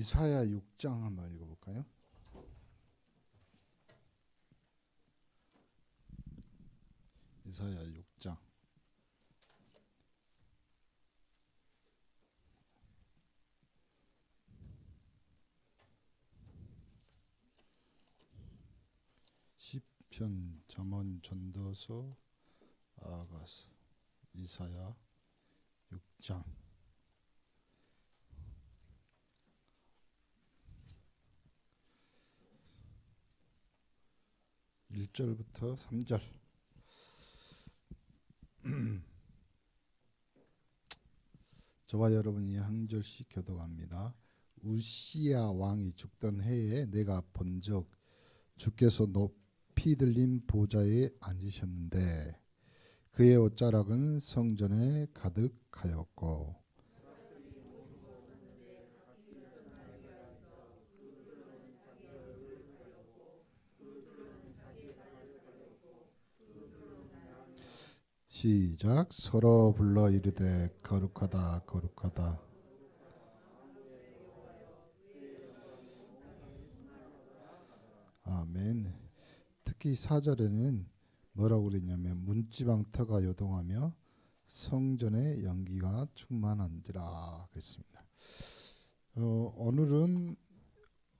이사야 6장 한번 읽어볼까요? 이사야 6장 10편 잠언 전도서 아가서 이사야 6장 1절부터 3절. 저와 여러분이 한 절씩 교독합니다. 우시야 왕이 죽던 해에 내가 본적 주께서 높이 들린 보좌에 앉으셨는데 그의 옷자락은 성전에 가득하였고 시작. 서로 불러 이르되 거룩하다 거룩하다. 아멘. 특히 4절에는 뭐라고 그랬냐면 문지방터가 요동하며 성전의 연기가 충만한지라 그랬습니다. 오늘은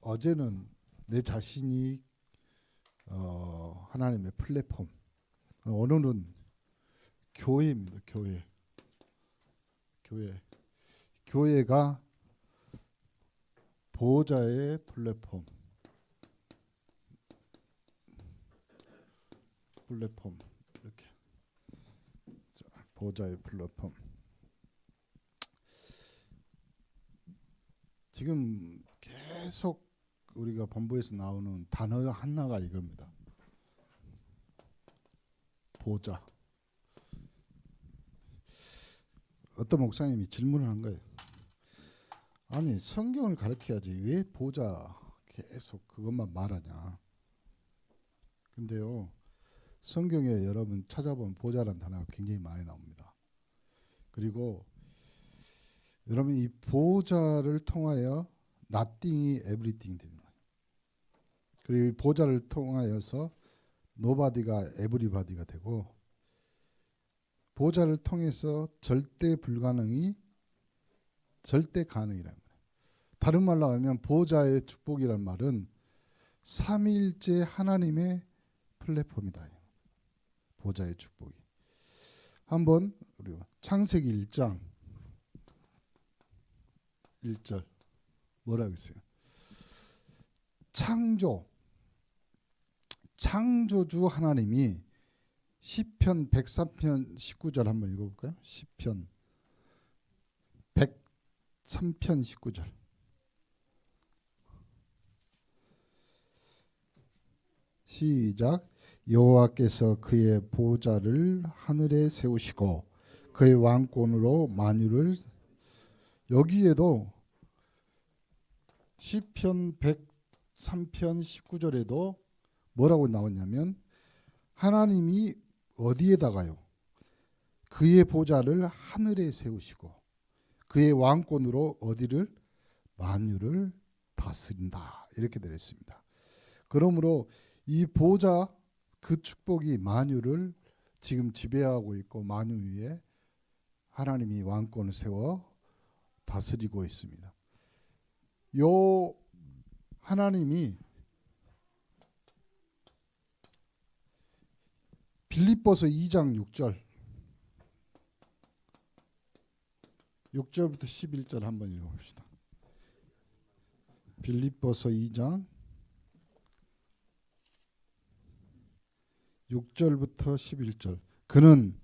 어제는 내 자신이 하나님의 플랫폼, 오늘은 교회입니다. 교회가 보호자의 플랫폼 이렇게. 자, 보호자의 플랫폼. 지금 계속 우리가 본부에서 나오는 단어 하나가 이겁니다. 보호자. 어떤 목사님이 질문을 한 거예요. 아니 성경을 가르쳐야지 왜 보호자 계속 그것만 말하냐. 근데요 성경에 여러분 찾아보면 보호자라는 단어가 굉장히 많이 나옵니다. 그리고 여러분 이 보호자를 통하여 nothing이 everything 되는 거예요. 그리고 이 보호자를 통하여서 nobody가 everybody가 되고 보호자를 통해서 절대 불가능이 절대 가능이라는 거예요. 다른 말로 하면 보호자의 축복이란 말은 삼위일체 하나님의 플랫폼이다. 보호자의 축복이. 한번 우리 창세기 1장 1절 뭐라고 했어요? 창조주 하나님이 시편 103편 19절 한번 읽어볼까요? 시편 103편 19절. 시작. 여호와께서 그의 보좌를 하늘에 세우시고 그의 왕권으로 만유를. 여기에도 시편 103편 19절에도 뭐라고 나왔냐면 하나님이 어디에다가요? 그의 보좌를 하늘에 세우시고 그의 왕권으로 어디를? 만유를 다스린다. 이렇게 되어 있습니다. 그러므로 이 보좌 그 축복이 만유를 지금 지배하고 있고 만유 위에 하나님이 왕권을 세워 다스리고 있습니다. 요 하나님이 빌립보서 2장 6절부터 11절 한번 읽어봅시다. 빌립보서 2장 6절부터 11절. 그는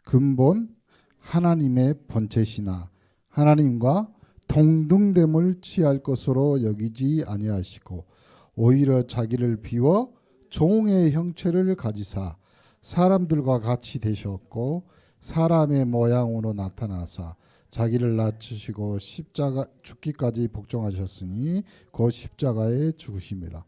근본 하나님의 본체시나 하나님과 동등됨을 취할 것으로 여기지 아니하시고 오히려 자기를 비워 종의 형체를 가지사 사람들과 같이 되셨고 사람의 모양으로 나타나사 자기를 낮추시고 십자가 죽기까지 복종하셨으니 그 십자가에 죽으심이라.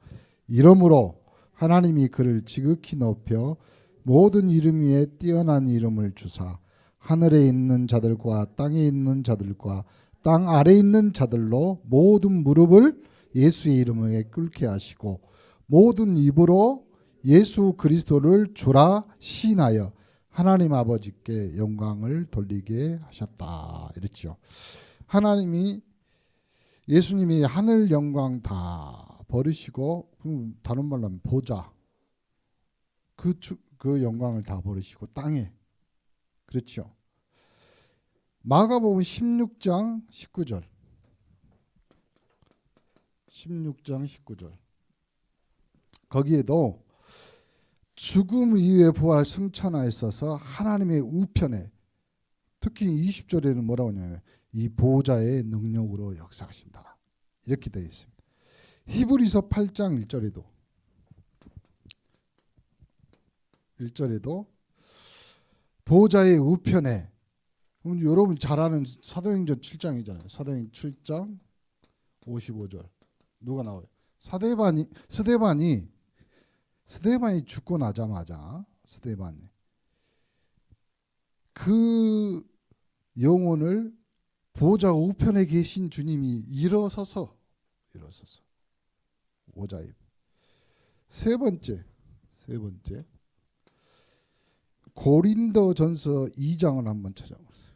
이러므로 하나님이 그를 지극히 높여 모든 이름 위에 뛰어난 이름을 주사 하늘에 있는 자들과 땅에 있는 자들과 땅 아래 있는 자들로 모든 무릎을 예수의 이름에 꿇게 하시고 모든 입으로 예수 그리스도를 주라 시인하여 하나님 아버지께 영광을 돌리게 하셨다. 이랬죠. 하나님이 예수님이 하늘 영광 다 버리시고 다른 말로 하면 보좌 그 영광을 다 버리시고 땅에 그렇죠. 마가복음 16장 19절 16장 19절 거기에도 죽음 이후에 부활 승천하에 있어서 하나님의 우편에 특히 20절에는 뭐라고 하냐면 이 보호자의 능력으로 역사하신다. 이렇게 되어 있습니다. 히브리서 8장 1절에도 보호자의 우편에 여러분 잘 아는 사도행전 7장이잖아요. 사도행전 7장 55절 누가 나와요? 스데반이 죽고 나자마자 스데반이 그 영혼을 보호자 우편에 계신 주님이 일어서서 보호자의 세 번째 고린도전서 2장을 한번 찾아보세요.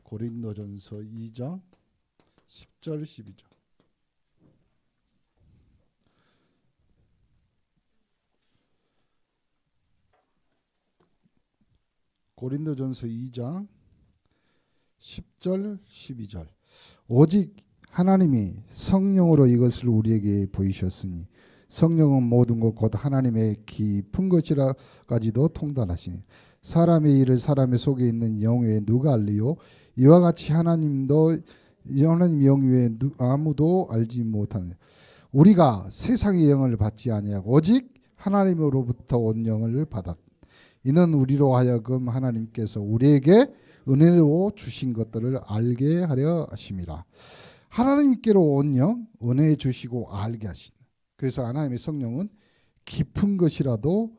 고린도전서 2장 10절 12절 고린도전서 2장 10절 12절 오직 하나님이 성령으로 이것을 우리에게 보이셨으니 성령은 모든 것 곧 하나님의 깊은 것이라까지도 통달하시니 사람의 일을 사람의 속에 있는 영 외에 누가 알리요 이와 같이 하나님 영 외에 아무도 알지 못하는 우리가 세상의 영을 받지 아니하고 오직 하나님으로부터 온 영을 받았 이는 우리로 하여금 하나님께서 우리에게 은혜로 주신 것들을 알게 하려 하심이라. 하나님께로 온 영 은혜 주시고 알게 하신. 그래서 하나님의 성령은 깊은 것이라도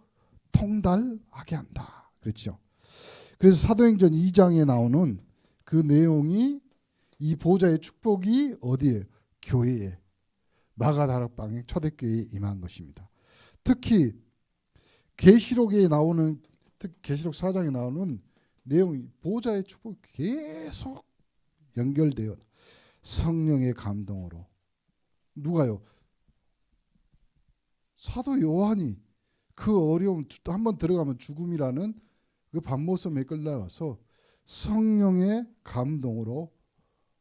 통달하게 한다. 그렇죠. 그래서 사도행전 2장에 나오는 그 내용이 이 보호자의 축복이 어디에? 교회에 마가다락방에 초대교회에 임한 것입니다. 특히 계시록에 나오는 계시록 4장에 나오는 내용이 보호자의 축복이 계속 연결되어 성령의 감동으로 누가요? 사도 요한이 그 어려움 한번 들어가면 죽음이라는 그 밤모섬에 끌려가서 성령의 감동으로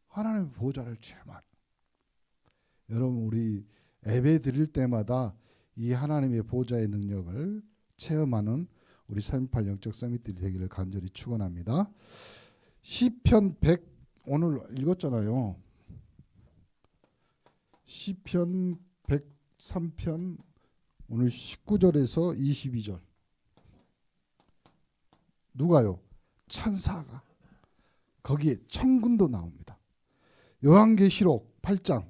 하나님의 보호자를 체험한 여러분 우리 예배 드릴 때마다 이 하나님의 보호자의 능력을 체험하는 우리 3.18 영적 서밋들이 되기를 간절히 축원합니다. 시편 100 오늘 읽었잖아요. 시편 103편 오늘 19절에서 22절 누가요? 천사가 거기에 천군도 나옵니다. 요한계시록 8장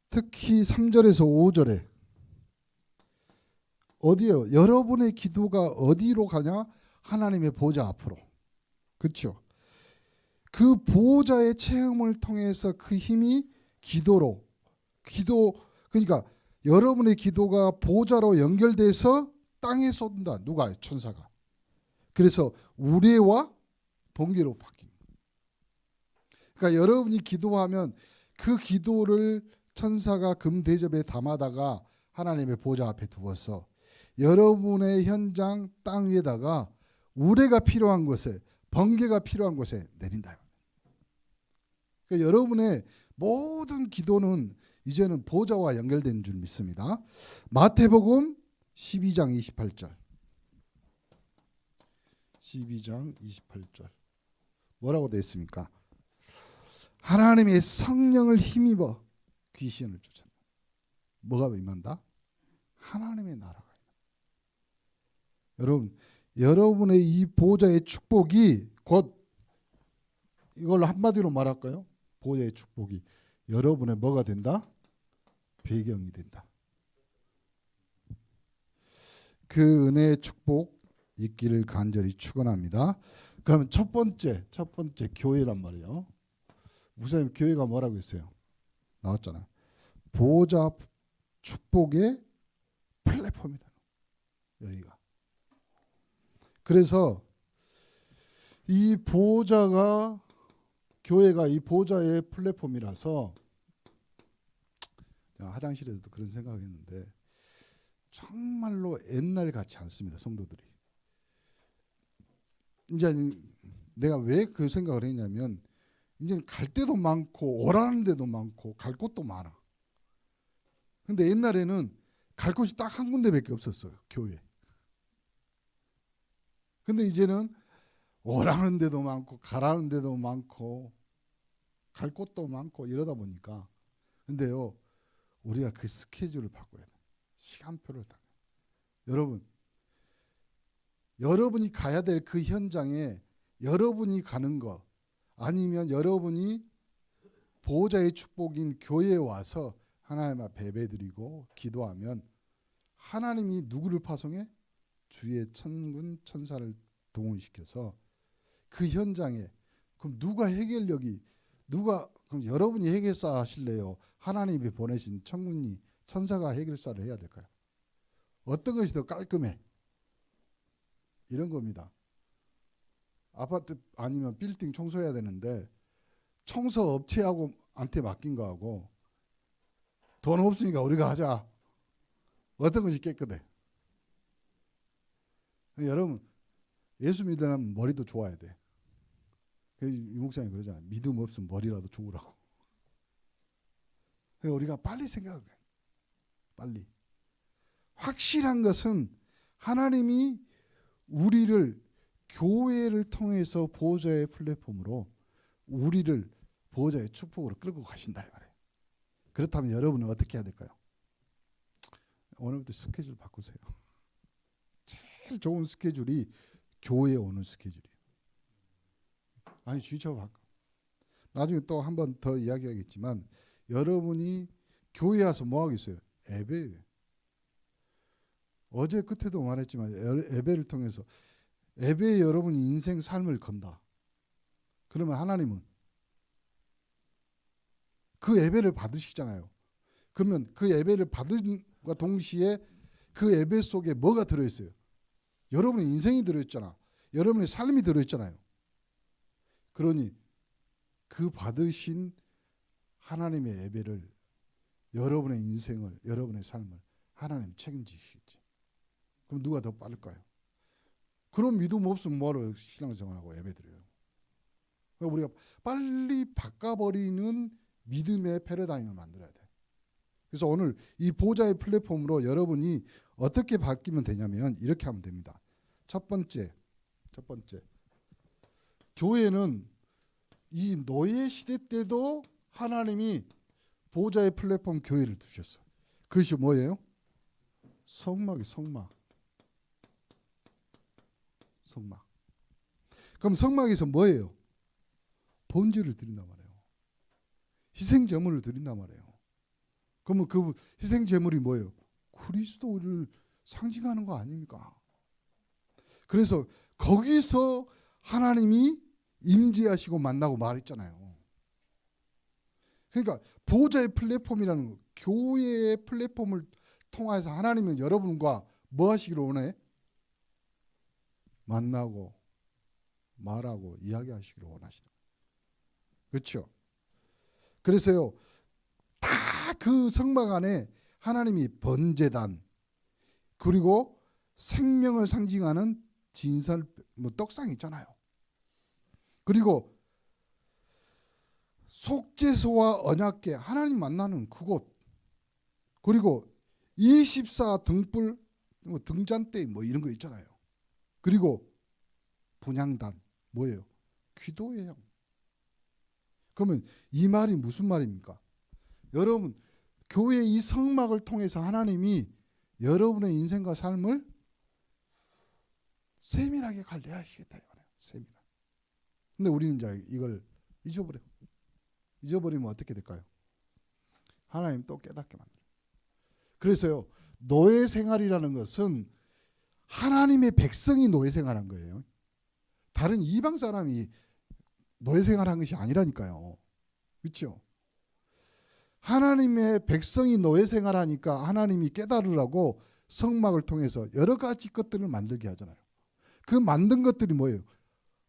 특히 3절에서 5절에 어디요? 여러분의 기도가 어디로 가냐? 하나님의 보호자 앞으로. 그렇죠? 그 보호자의 체험을 통해서 그 힘이 그러니까 여러분의 기도가 보호자로 연결돼서 땅에 쏟는다. 누가? 천사가. 그래서 우레와 번개로 바뀝니다. 그러니까 여러분이 기도하면 그 기도를 천사가 금대접에 담아다가 하나님의 보호자 앞에 두어서 여러분의 현장 땅 위에다가 우레가 필요한 곳에 번개가 필요한 곳에 내린다. 그러니까 여러분의 모든 기도는 이제는 보호자와 연결된 줄 믿습니다. 마태복음 12장 28절 12장 28절 뭐라고 되어 있습니까? 하나님의 성령을 힘입어 귀신을 쫓아낸다. 뭐가 임한다? 하나님의 나라가 임한다. 여러분의 이 보호자의 축복이 곧 이걸 한마디로 말할까요? 보호자의 축복이 여러분의 뭐가 된다? 배경이 된다. 그 은혜의 축복 있기를 간절히 축원합니다. 그러면 첫 번째 교회란 말이에요. 목사님 교회가 뭐라고 했어요? 나왔잖아요. 보호자 축복의 플랫폼이다. 여기가. 그래서 이 보호자가 교회가 이 보호자의 플랫폼이라서 화장실에서도 그런 생각했는데 정말로 옛날 같지 않습니다. 성도들이. 이제 내가 왜 그 생각을 했냐면 이제는 갈 데도 많고 오라는 데도 많고 갈 곳도 많아. 근데 옛날에는 갈 곳이 딱 한 군데밖에 없었어요. 교회. 근데 이제는 오라는 데도 많고 가라는 데도 많고 갈 곳도 많고 이러다 보니까 근데요 우리가 그 스케줄을 바꿔야 돼. 시간표를 다. 여러분이 가야 될 그 현장에 여러분이 가는 거 아니면 여러분이 보호자의 축복인 교회에 와서 하나님 앞에 예배드리고 기도하면 하나님이 누구를 파송해? 주의 천군 천사를 동원시켜서 그 현장에 그럼 그럼 여러분이 해결사 하실래요? 하나님이 보내신 천군이 천사가 해결사를 해야 될까요? 어떤 것이 더 깔끔해? 이런 겁니다. 아파트 아니면 빌딩 청소해야 되는데 청소 업체한테 맡긴 거하고 돈 없으니까 우리가 하자. 어떤 것이 깨끗해? 여러분 예수 믿으려면 머리도 좋아야 돼. 이 목사님 그러잖아요. 믿음 없으면 머리라도 좋으라고. 우리가 빨리 생각해. 빨리. 확실한 것은 하나님이 우리를 교회를 통해서 보호자의 플랫폼으로 우리를 보호자의 축복으로 끌고 가신다 이 말이에요. 그렇다면 여러분은 어떻게 해야 될까요? 오늘부터 스케줄 바꾸세요. 제일 좋은 스케줄이 교회에 오는 스케줄이에요. 아니 주의처 바꿔. 나중에 또 한 번 더 이야기하겠지만 여러분이 교회 와서 뭐 하겠어요? 예배. 어제 끝에도 말했지만 예배를 통해서 예배에 여러분이 인생 삶을 건다. 그러면 하나님은 그 예배를 받으시잖아요. 그러면 그 예배를 받은과 동시에 그 예배 속에 뭐가 들어있어요? 여러분의 인생이 들어있잖아. 여러분의 삶이 들어있잖아요. 그러니 그 받으신 하나님의 예배를 여러분의 인생을 여러분의 삶을 하나님 책임지시겠지. 그럼 누가 더 빠를까요? 그런 믿음 없으면 뭐하러 신앙생활하고 예배드려요. 그러니까 우리가 빨리 바꿔버리는 믿음의 패러다임을 만들어야 돼. 그래서 오늘 이 보호자의 플랫폼으로 여러분이 어떻게 바뀌면 되냐면 이렇게 하면 됩니다. 첫 번째 교회는 이 노예 시대 때도 하나님이 보호자의 플랫폼 교회를 두셨어요. 그것이 뭐예요? 성막. 그럼 성막에서 뭐예요? 번제를 드린단 말이에요. 희생 제물을 드린단 말이에요. 그러면 그 희생 제물이 뭐예요? 그리스도를 상징하는 거 아닙니까? 그래서 거기서 하나님이 임재하시고 만나고 말했잖아요. 그러니까 보호자의 플랫폼이라는 거, 교회의 플랫폼을 통해서 하나님은 여러분과 뭐 하시기를 원해? 만나고 말하고 이야기하시기를 원하시다. 그렇죠? 그래서요. 다 그 성막 안에 하나님이 번제단 그리고 생명을 상징하는 진설 떡상 있잖아요. 그리고 속죄소와 언약궤 하나님 만나는 그곳 그리고 24 등불 등잔대 이런 거 있잖아요. 그리고 분향단 뭐예요? 기도예요. 그러면 이 말이 무슨 말입니까? 여러분 교회 이 성막을 통해서 하나님이 여러분의 인생과 삶을 세밀하게 관리하시겠다 이거예요. 세밀하게. 근데 우리는 이제 이걸 잊어버리면 어떻게 될까요? 하나님 또 깨닫게 만들어요. 그래서요 노예 생활이라는 것은 하나님의 백성이 노예 생활한 거예요. 다른 이방 사람이 노예 생활한 것이 아니라니까요. 그렇죠? 하나님의 백성이 노예 생활하니까 하나님이 깨달으라고 성막을 통해서 여러 가지 것들을 만들게 하잖아요. 그 만든 것들이 뭐예요?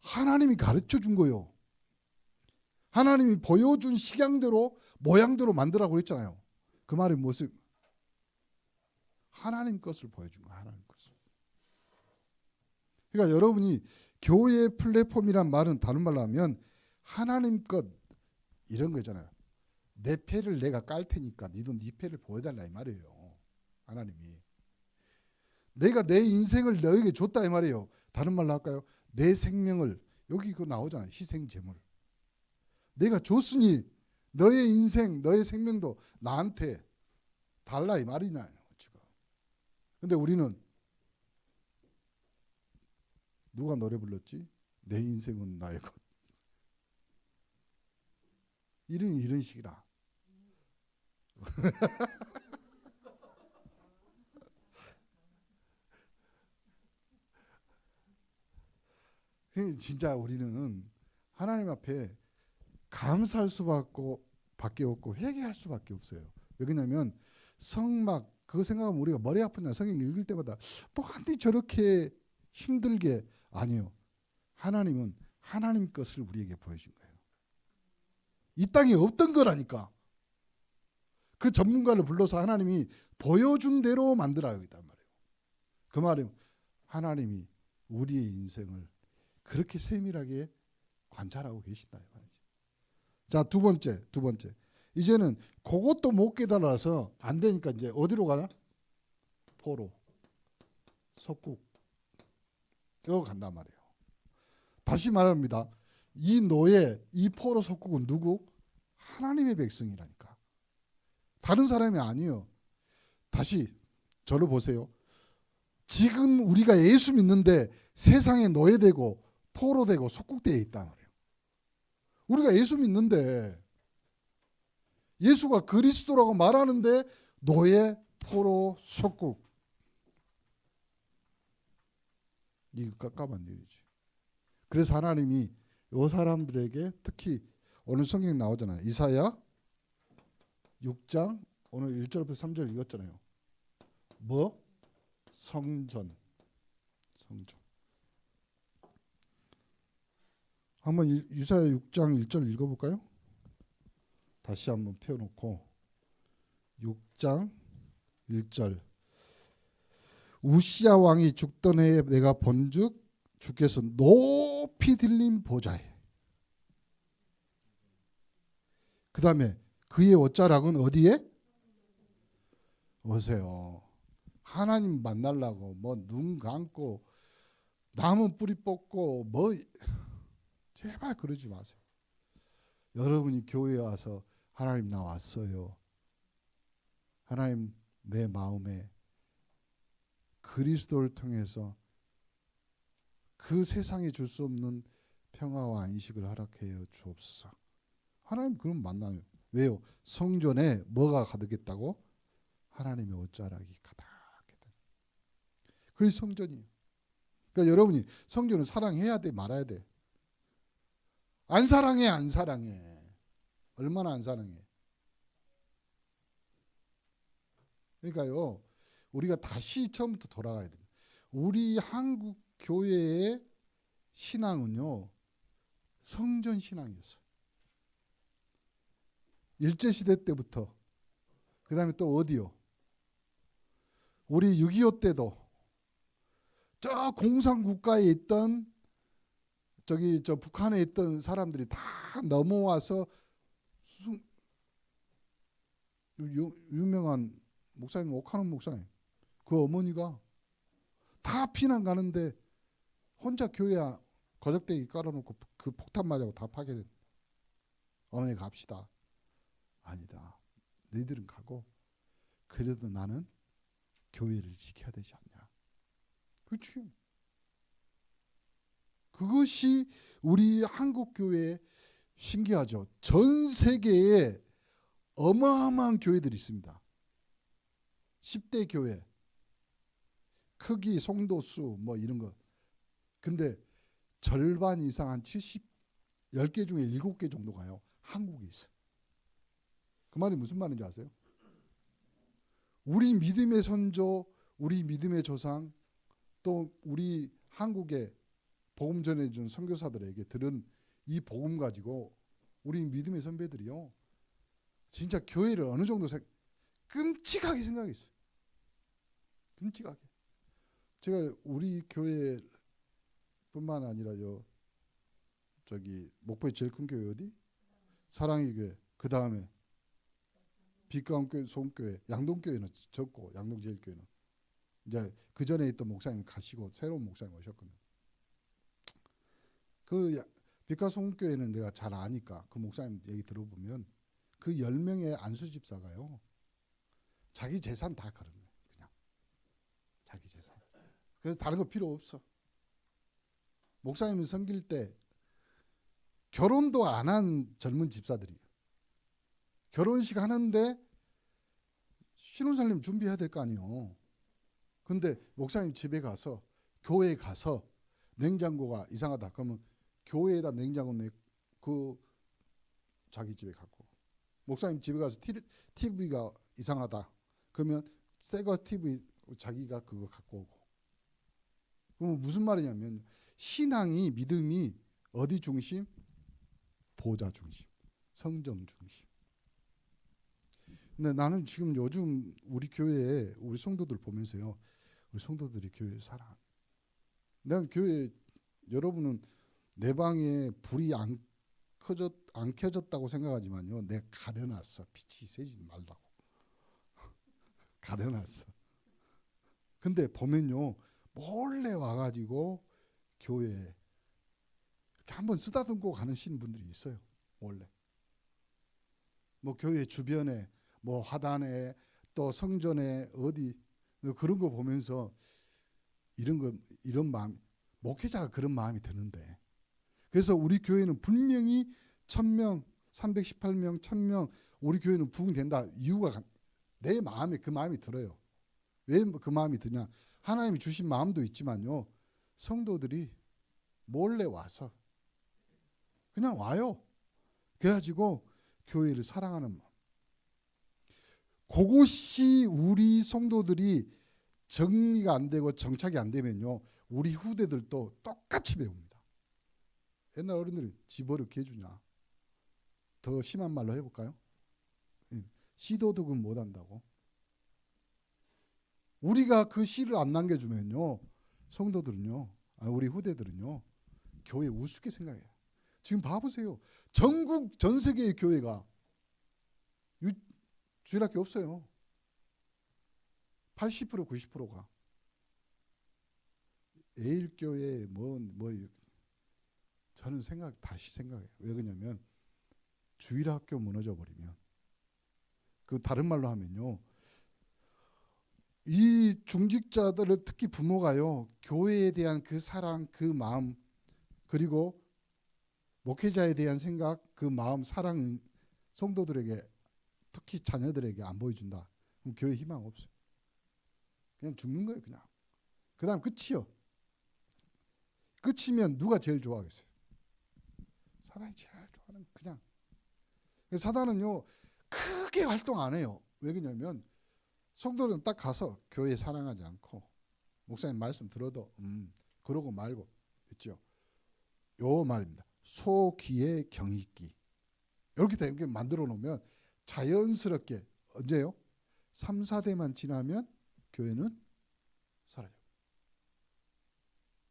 하나님이 가르쳐 준 거예요. 하나님이 보여준 식양대로 모양대로 만들라고 했잖아요. 그 말이 무엇을? 하나님 것을 보여준 거예요. 하나님 것을. 그러니까 여러분이 교회 플랫폼이란 말은 다른 말로 하면 하나님 것 이런 거잖아요. 내 패를 내가 깔 테니까 니도 네 패를 보여달라 이 말이에요. 하나님이. 내가 내 인생을 너에게 줬다 이 말이에요. 다른 말로 할까요? 내 생명을, 여기 그거 나오잖아요. 희생 제물. 내가 줬으니 너의 인생, 너의 생명도 나한테 달라 이 말이나요. 지금. 근데 우리는 누가 노래 불렀지? 내 인생은 나의 것. 이런 식이라. 진짜 우리는 하나님 앞에 감사할 수밖에 없고 회개할 수밖에 없어요. 왜냐하면 성막 그거 생각하면 우리가 머리 아프냐 성경 읽을 때마다 뭐한테 저렇게 힘들게 아니요. 하나님은 하나님 것을 우리에게 보여준 거예요. 이 땅에 없던 거라니까. 그 전문가를 불러서 하나님이 보여준 대로 만들어야 있단 말이에요. 그 말은 하나님이 우리의 인생을 그렇게 세밀하게 관찰하고 계신다 이 말이죠. 자, 두 번째. 이제는 그것도 못 깨달아서 안 되니까 이제 어디로 가냐? 포로, 속국 여기 간단 말이에요. 다시 말합니다. 이 노예, 이 포로 속국은 누구? 하나님의 백성이라니까. 다른 사람이 아니에요. 다시 저를 보세요. 지금 우리가 예수 믿는데 세상에 노예되고 포로되고 속국되어 있단 말이에요. 우리가 예수 믿는데 예수가 그리스도라고 말하는데 노예, 포로, 속국 이거 깜깜한 일이지. 그래서 하나님이 이 사람들에게 특히 오늘 성경에 나오잖아요. 이사야 6장 오늘 1절부터 3절 읽었잖아요. 뭐? 성전. 한번 이사야 6장 1절 읽어볼까요? 다시 한번 펴놓고 6장 1절 우시야 왕이 죽던 해에 내가 본즉 주께서 높이 들린 보좌에 그 다음에 그의 옷자락은 어디에? 보세요. 하나님 만나려고 뭐 눈 감고 나무 뿌리 뽑고 뭐 제발 그러지 마세요. 여러분이 교회에 와서 하나님 나 왔어요. 하나님 내 마음에 그리스도를 통해서 그 세상에 줄 수 없는 평화와 안식을 허락해요 주옵소서. 하나님 그럼 만나요. 왜요? 성전에 뭐가 가득했다고? 하나님의 옷자락이 가득했다. 그게 성전이에요. 그러니까 여러분이 성전을 사랑해야 돼 말아야 돼? 안 사랑해 안 사랑해? 얼마나 안 사랑해? 그러니까요. 우리가 다시 처음부터 돌아가야 됩니다. 우리 한국 교회의 신앙은요. 성전 신앙이었어요. 일제시대 때부터 그 다음에 또 어디요? 우리 6.25 때도 저 공산국가에 있던 저 북한에 있던 사람들이 다 넘어와서 유명한 목사님 옥하는 목사님 그 어머니가 다 피난 가는데 혼자 교회 거적대기 깔아놓고 그 폭탄 맞아고 다 파괴된. 어머니 갑시다. 아니다. 너희들은 가고 그래도 나는 교회를 지켜야 되지 않냐. 그렇죠. 그것이 우리 한국 교회의 신기하죠. 전 세계에 어마어마한 교회들이 있습니다. 10대 교회, 크기, 성도수 뭐 이런 거. 근데 절반 이상 한 10개 중에 7개 정도 가요. 한국에 있어요. 그 말이 무슨 말인지 아세요? 우리 믿음의 선조, 우리 믿음의 조상, 또 우리 한국의 복음 전해준 선교사들에게 들은 이 복음 가지고 우리 믿음의 선배들이요, 진짜 교회를 어느 정도 끔찍하게 생각했어요. 끔찍하게. 제가 우리 교회뿐만 아니라 저기 목포의 제일 큰 교회 어디? 사랑의 교회. 그 다음에 빛가운교회, 소음교회, 양동교회는 적고 양동제일교회는 이제 그 전에 있던 목사님 가시고 새로운 목사님 오셨거든요. 그 빛과 소음교회는 내가 잘 아니까 그 목사님 얘기 들어보면 그 10명의 안수집사가요, 자기 재산 다 걸었네. 그냥 자기 재산. 그래서 다른 거 필요 없어. 목사님이 섬길 때 결혼도 안 한 젊은 집사들이에요. 결혼식 하는데 신혼살림 준비해야 될 거 아니에요. 근데 목사님 집에 가서, 교회에 가서 냉장고가 이상하다 그러면 교회에다 냉장고 자기 집에 갖고, 목사님 집에 가서 TV가 이상하다 그러면 새거 TV 자기가 그거 갖고 오고. 그러면 무슨 말이냐면 신앙이, 믿음이 어디 중심? 보좌 중심, 성전 중심. 근데 나는 지금 요즘 우리 교회에 우리 성도들 보면서요, 우리 성도들이 교회 사랑. 내가 교회, 여러분은 내 방에 불이 안 켜졌다고 생각하지만요, 내가 가려놨어. 빛이 새지 말라고. 가려놨어. 근데 보면요, 몰래 와가지고 교회에 이렇게 한번 쓰다듬고 가는 분들이 있어요. 몰래. 뭐 교회 주변에, 뭐 화단에, 또 성전에 어디 그런 거 보면서 이런 마음, 목회자가 그런 마음이 드는데. 그래서 우리 교회는 분명히 1000명, 318명, 1000명 우리 교회는 부흥된다. 이유가 내 마음에 그 마음이 들어요. 왜 그 마음이 드냐? 하나님이 주신 마음도 있지만요, 성도들이 몰래 와서 그냥 와요. 그래가지고 교회를 사랑하는 마음. 그것이 우리 성도들이 정리가 안 되고 정착이 안 되면요, 우리 후대들도 똑같이 배웁니다. 옛날 어른들이 집어넣게 해주냐. 더 심한 말로 해볼까요? 시도덕은 못한다고. 우리가 그 씨를 안 남겨주면요, 성도들은요, 우리 후대들은요, 교회 우습게 생각해요. 지금 봐보세요. 전국 전 세계의 교회가 주일학교 없어요. 80% 90%가 에일교회 저는 다시 생각해요. 왜 그러냐면 주일학교 무너져 버리면, 그 다른 말로 하면요, 이 중직자들을, 특히 부모가요, 교회에 대한 그 사랑, 그 마음, 그리고 목회자에 대한 생각, 그 마음, 사랑은 성도들에게, 특히 자녀들에게 안 보여준다. 그럼 교회 희망 없어요. 그냥 죽는 거예요. 그냥. 그 다음 끝이요. 끝이면 누가 제일 좋아하겠어요? 사단이 제일 좋아하는, 그냥. 사단은요, 크게 활동 안 해요. 왜 그러냐면 성도는 딱 가서 교회 사랑하지 않고 목사님 말씀 들어도 그러고 말고 있죠. 요 말입니다. 소귀의 경있기. 이렇게 되게 만들어 놓으면 자연스럽게 언제요? 3, 4대만 지나면 교회는 사라져요.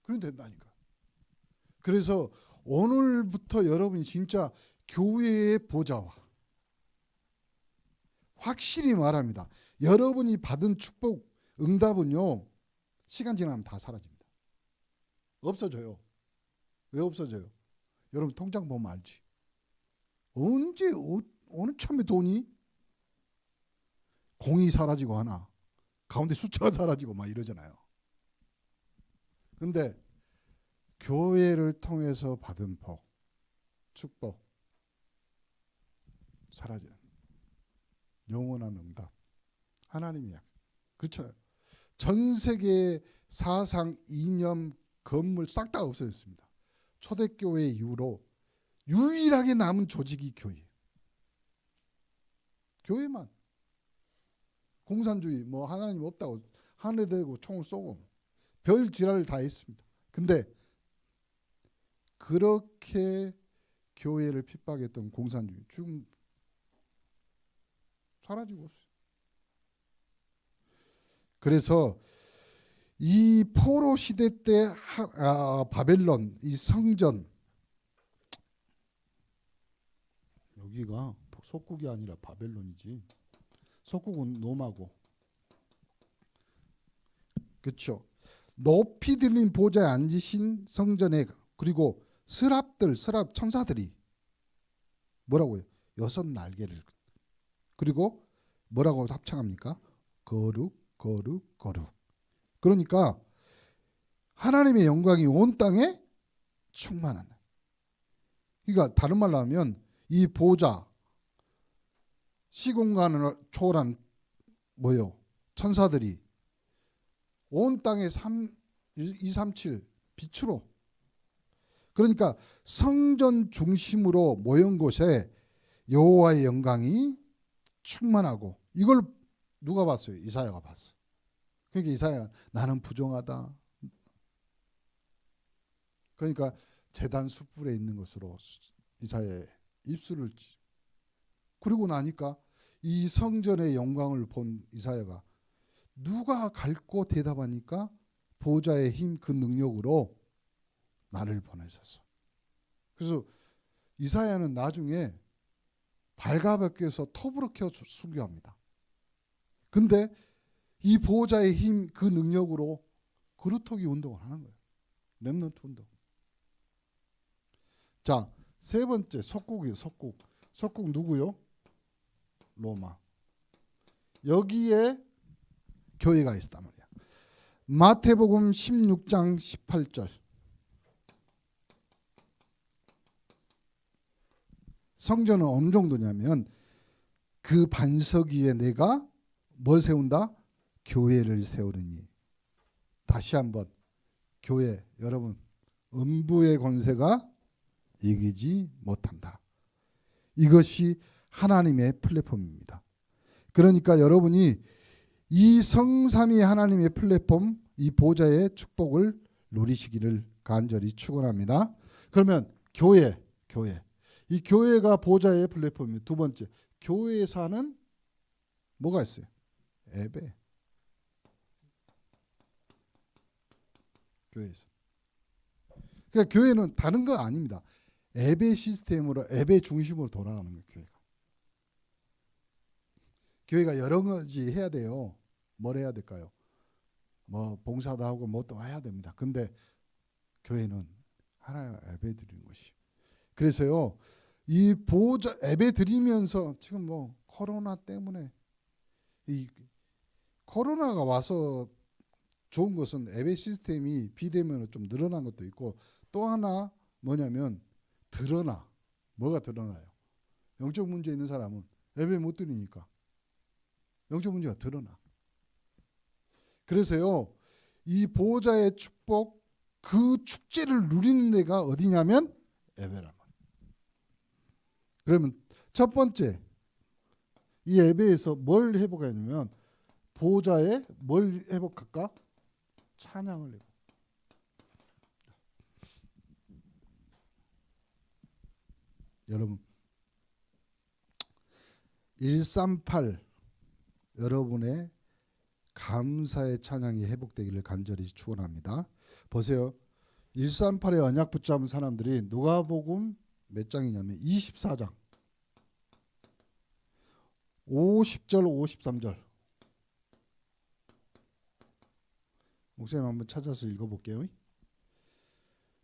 그럼 된다니까. 그래서 오늘부터 여러분이 진짜 교회의 보좌와, 확실히 말합니다, 여러분이 받은 축복, 응답은요, 시간 지나면 다 사라집니다. 없어져요. 왜 없어져요? 여러분 통장 보면 알지. 언제 어느 참에 돈이 공이 사라지고 하나, 가운데 숫자가 사라지고 막 이러잖아요. 근데 교회를 통해서 받은 복, 축복, 사라지는 영원한 응답, 하나님이 약속. 그렇죠. 전 세계 사상, 이념, 건물 싹 다 없어졌습니다. 초대교회 이후로 유일하게 남은 조직이 교회예요. 교회만. 공산주의 뭐 하나님 없다고 하늘에 대고 총을 쏘고 별 지랄을 다 했습니다. 근데 그렇게 교회를 핍박했던 공산주의 지금 사라지고 없어요. 그래서 이 포로 시대 때 바벨론 이 성전, 여기가 속국이 아니라 바벨론이지. 속국은 로마고. 그렇죠. 높이 들린 보좌에 앉으신 성전에 그리고 서랍 천사들이 뭐라고요? 6날개를. 그리고 뭐라고 합창합니까? 거룩 거룩 거룩. 그러니까 하나님의 영광이 온 땅에 충만한다. 그러니까 다른 말로 하면 이 보좌 시공간을 초월한 뭐요? 천사들이 온 땅에 237 빛으로, 그러니까 성전 중심으로 모인 곳에 여호와의 영광이 충만하고, 이걸 누가 봤어요? 이사야가 봤어. 그러니까 이사야가 나는 부정하다. 그러니까 제단 숯불에 있는 것으로 이사야의 입술을 그리고 나니까 이 성전의 영광을 본 이사야가 누가 갈고 대답하니까 보좌의 힘 그 능력으로 나를 보내셨어. 그래서 이사야는 나중에 발가벗겨서 톱으로 켜 수교합니다. 근데 이 보좌의 힘 그 능력으로 그루터기 운동을 하는 거예요. 렘넌트 운동. 자, 세 번째 속국이에요. 속국 누구요? 로마. 여기에 교회가 있었단 말이야. 마태복음 16장 18절. 성전은 어느 정도냐면 그 반석 위에 내가 뭘 세운다? 교회를 세우리니. 다시 한번 교회, 여러분, 음부의 권세가 이기지 못한다. 이것이 하나님의 플랫폼입니다. 그러니까 여러분이 이 성삼위 하나님의 플랫폼, 이 보좌의 축복을 누리시기를 간절히 축원합니다. 그러면 교회. 이 교회가 보좌의 플랫폼입니다. 두 번째, 교회에서는 뭐가 있어요? 예배. 교회에서. 그러니까 교회는 다른 거 아닙니다. 예배 시스템으로, 예배 중심으로 돌아가는 거예요. 교회가 여러 가지 해야 돼요. 뭘 해야 될까요? 뭐 봉사도 하고 뭐 또 해야 됩니다. 근데 교회는 하나님 예배 드리는 것이. 그래서요, 이 보좌 예배 드리면서 지금 뭐 코로나 때문에, 이 코로나가 와서 좋은 것은 예배 시스템이 비대면으로 좀 늘어난 것도 있고, 또 하나 뭐냐면 뭐가 드러나요? 영적 문제 있는 사람은 예배 못 드리니까 영적 문제가 드러나. 그래서요, 이 보호자의 축복, 그 축제를 누리는 데가 어디냐면 예배란 말이에요. 그러면 첫 번째, 이 예배에서 뭘 회복하냐면 보호자의 뭘 회복할까? 찬양을 회복. 여러분 138 여러분의 감사의 찬양이 회복되기를 간절히 축원합니다. 보세요. 138의 언약 붙잡은 사람들이 누가복음 몇 장이냐면 24장 50절 53절. 목사님 한번 찾아서 읽어볼게요.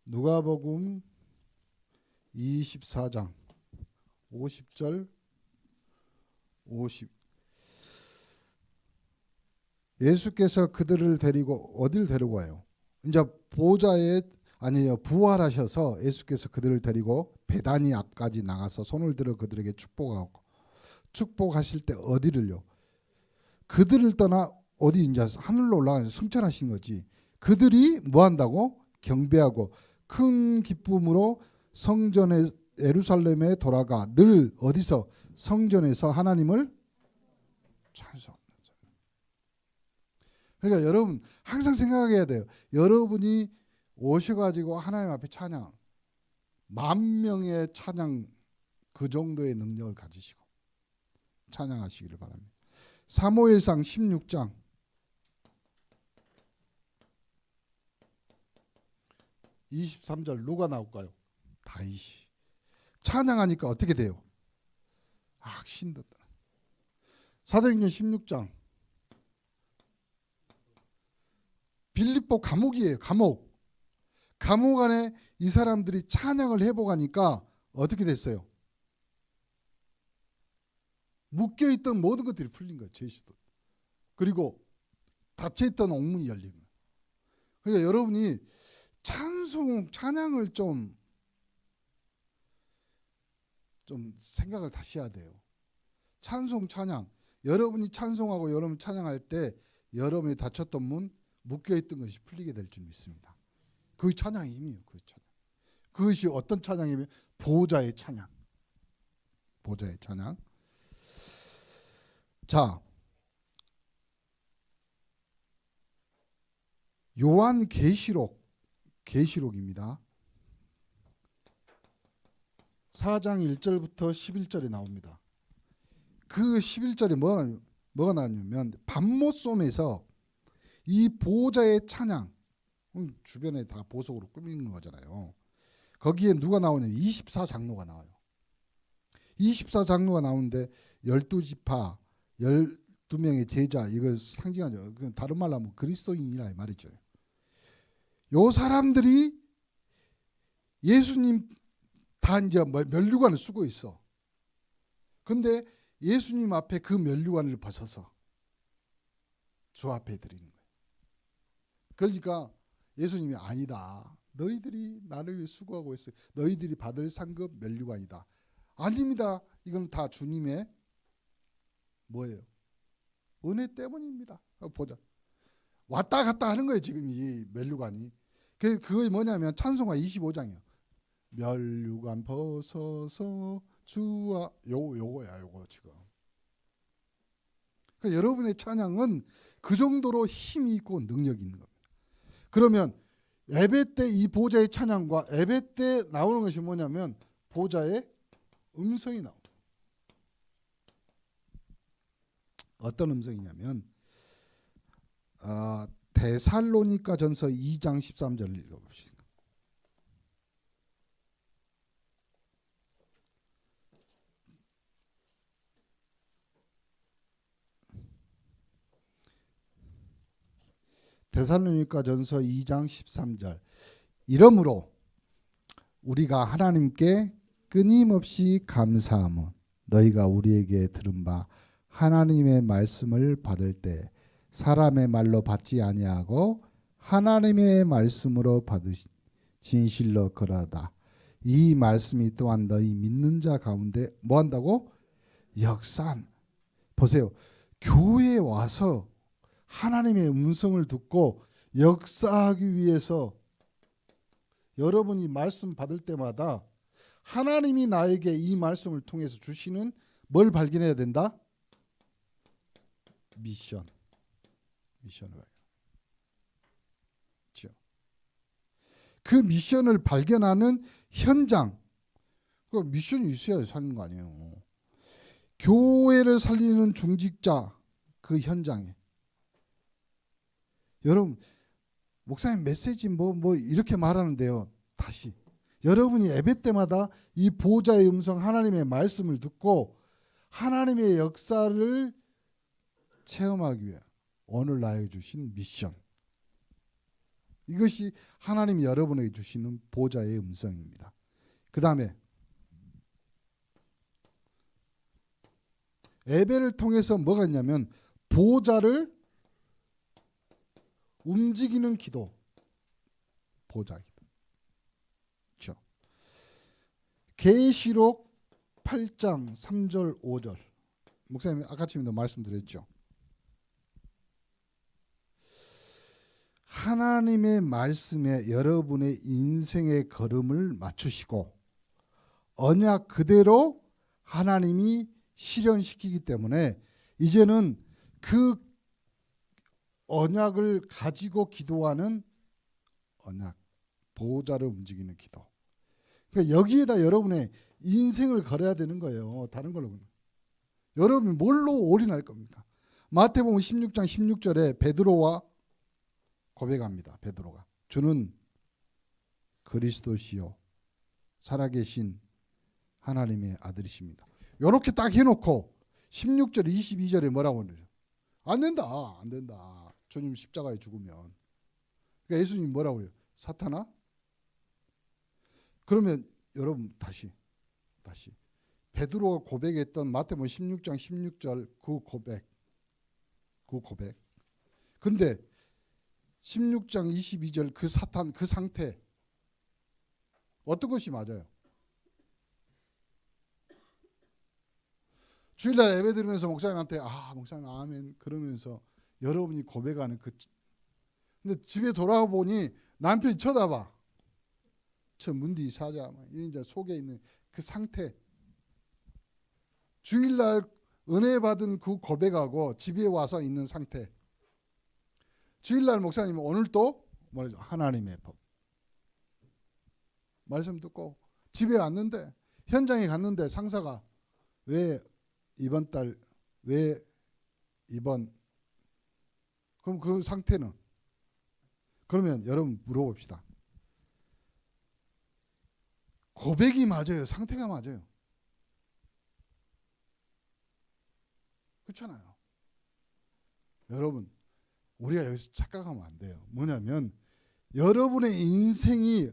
누가복음 24장 50절 50. 예수께서 그들을 데리고 어딜 데리고 와요? 이제 보좌에 아니에요. 부활하셔서 예수께서 그들을 데리고 베다니 앞까지 나가서 손을 들어 그들에게 축복하고, 축복하실 때 어디를요? 그들을 떠나 어디 이제 하늘로 올라가서 승천하신 거지. 그들이 뭐 한다고? 경배하고 큰 기쁨으로 성전에 예루살렘에 돌아가 늘 어디서 성전에서 하나님을 찬송한다. 그러니까 여러분 항상 생각해야 돼요. 여러분이 오셔가지고 하나님 앞에 찬양, 10,000명의 찬양 그 정도의 능력을 가지시고 찬양하시기를 바랍니다. 사무엘상 16장 23절 누가 나올까요? 다윗이 찬양하니까 어떻게 돼요? 신든다. 사도행전 16장 빌립보 감옥이에요. 감옥 안에 이 사람들이 찬양을 해보가니까 어떻게 됐어요? 묶여있던 모든 것들이 풀린 거예요. 죄수도. 그리고 닫혀있던 옥문이 열린 거예요. 그러니까 여러분이 찬양을 좀 생각을 다시 해야 돼요. 찬양. 여러분이 찬송하고 여러분 찬양할 때 여러분이 닫혔던 문, 묶여있던 것이 풀리게 될 줄 믿습니다. 그 찬양의 힘이에요. 그 찬양. 그것이 어떤 찬양이면 보호자의 찬양. 보호자의 찬양. 자, 요한 계시록입니다. 4장 1절부터 11절에 나옵니다. 그 11절에 뭐가 나왔냐면 밤모솜에서 이 보호자의 찬양, 주변에 다 보석으로 꾸미는 거잖아요. 거기에 누가 나오냐면 24장로가 나와요. 24장로가 나오는데 12지파 12명의 제자, 이걸 상징하죠. 다른 말로 하면 그리스도인이라 말이죠. 요 사람들이 예수님 다 이제 면류관을 쓰고 있어. 근데 예수님 앞에 그 면류관을 벗어서 주 앞에 드리는 거예요. 그러니까 예수님이 아니다. 너희들이 나를 위해 수고하고 있어요. 너희들이 받을 상급 면류관이다. 아닙니다. 이건 다 주님의 뭐예요? 은혜 때문입니다. 보자. 왔다 갔다 하는 거예요. 지금 이 면류관이. 그게 뭐냐면 찬송가 25장이에요. 면류관 벗어서 주와 요거야 지금. 그러니까 여러분의 찬양은 그 정도로 힘이 있고 능력이 있는 겁니다. 그러면 예배 때 이 보좌의 찬양과 예배 때 나오는 것이 뭐냐면 보좌의 음성이 나옵니다. 어떤 음성이냐면 데살로니가전서 2장 13절을 읽어봅시다. 데살로니가전서 2장 13절. 이러므로 우리가 하나님께 끊임없이 감사함은 너희가 우리에게 들은 바 하나님의 말씀을 받을 때 사람의 말로 받지 아니하고 하나님의 말씀으로 받으신 진실로 그러하다. 이 말씀이 또한 너희 믿는 자 가운데 뭐 한다고? 역사한. 보세요. 교회에 와서 하나님의 음성을 듣고 역사하기 위해서 여러분이 말씀 받을 때마다 하나님이 나에게 이 말씀을 통해서 주시는 뭘 발견해야 된다? 미션을 발견. 그렇죠? 그 미션을 발견하는 현장, 그 미션이 있어야 사는 거 아니에요. 교회를 살리는 중직자 그 현장에. 여러분 목사님 메시지 뭐 이렇게 말하는데요. 다시 여러분이 예배 때마다 이 보호자의 음성 하나님의 말씀을 듣고 하나님의 역사를 체험하기 위해 오늘 나에게 주신 미션. 이것이 하나님이 여러분에게 주시는 보호자의 음성입니다. 그 다음에 예배를 통해서 뭐가 있냐면 보호자를 움직이는 기도. 보호자 기도. 그렇죠? 계시록 8장 3절 5절. 목사님 아까 전에도 말씀드렸죠. 하나님의 말씀에 여러분의 인생의 걸음을 맞추시고 언약 그대로 하나님이 실현시키기 때문에 이제는 그 언약을 가지고 기도하는 언약, 보호자를 움직이는 기도. 그러니까 여기에다 여러분의 인생을 걸어야 되는 거예요. 다른 걸로. 여러분이 뭘로 올인할 겁니까? 마태복음 16장 16절에 베드로와 고백합니다. 베드로가 주는 그리스도시요 살아계신 하나님의 아들이십니다. 이렇게 딱 해놓고 16절 22절에 뭐라고 하죠? 안 된다. 안 된다. 주님 십자가에 죽으면. 그러니까 예수님 뭐라고 해요? 사탄아? 그러면 여러분 다시 베드로가 고백했던 마태복음 16장 16절 그 고백. 근데 16장 22절 그 사탄 그 상태 어떤 것이 맞아요? 주일날 예배 드리면서 목사님한테 목사님 아멘 그러면서 여러분이 고백하는 근데 집에 돌아와 보니 남편이 쳐다봐. 저 문디 사자 이제 속에 있는 그 상태. 주일날 은혜 받은 그 고백하고 집에 와서 있는 상태. 주일날 목사님은 오늘 또 뭐죠? 하나님의 법. 말씀 듣고 집에 왔는데 현장에 갔는데 상사가 왜 이번 달 왜 이번 그럼 그 상태는 그러면 여러분 물어봅시다. 고백이 맞아요? 상태가 맞아요? 그렇잖아요. 여러분 우리가 여기서 착각하면 안 돼요. 뭐냐면 여러분의 인생이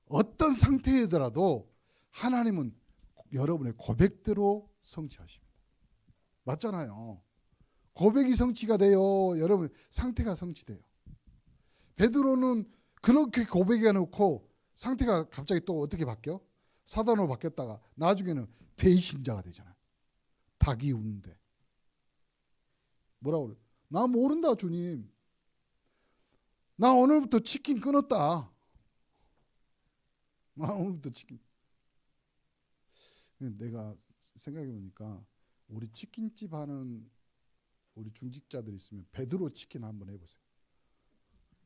어떤 상태이더라도 하나님은 여러분의 고백대로 성취하십니다. 맞잖아요. 고백이 성취가 돼요. 여러분 상태가 성취돼요. 베드로는 그렇게 고백해 놓고 상태가 갑자기 또 어떻게 바뀌어? 사단으로 바뀌었다가 나중에는 배신자가 되잖아요. 닭이 우는데 뭐라고 그래? 나 모른다 주님. 나 오늘부터 치킨 끊었다. 나 오늘부터 치킨. 내가 생각해 보니까 우리 치킨집 하는 우리 중직자들 있으면 베드로 치킨 한번 해보세요.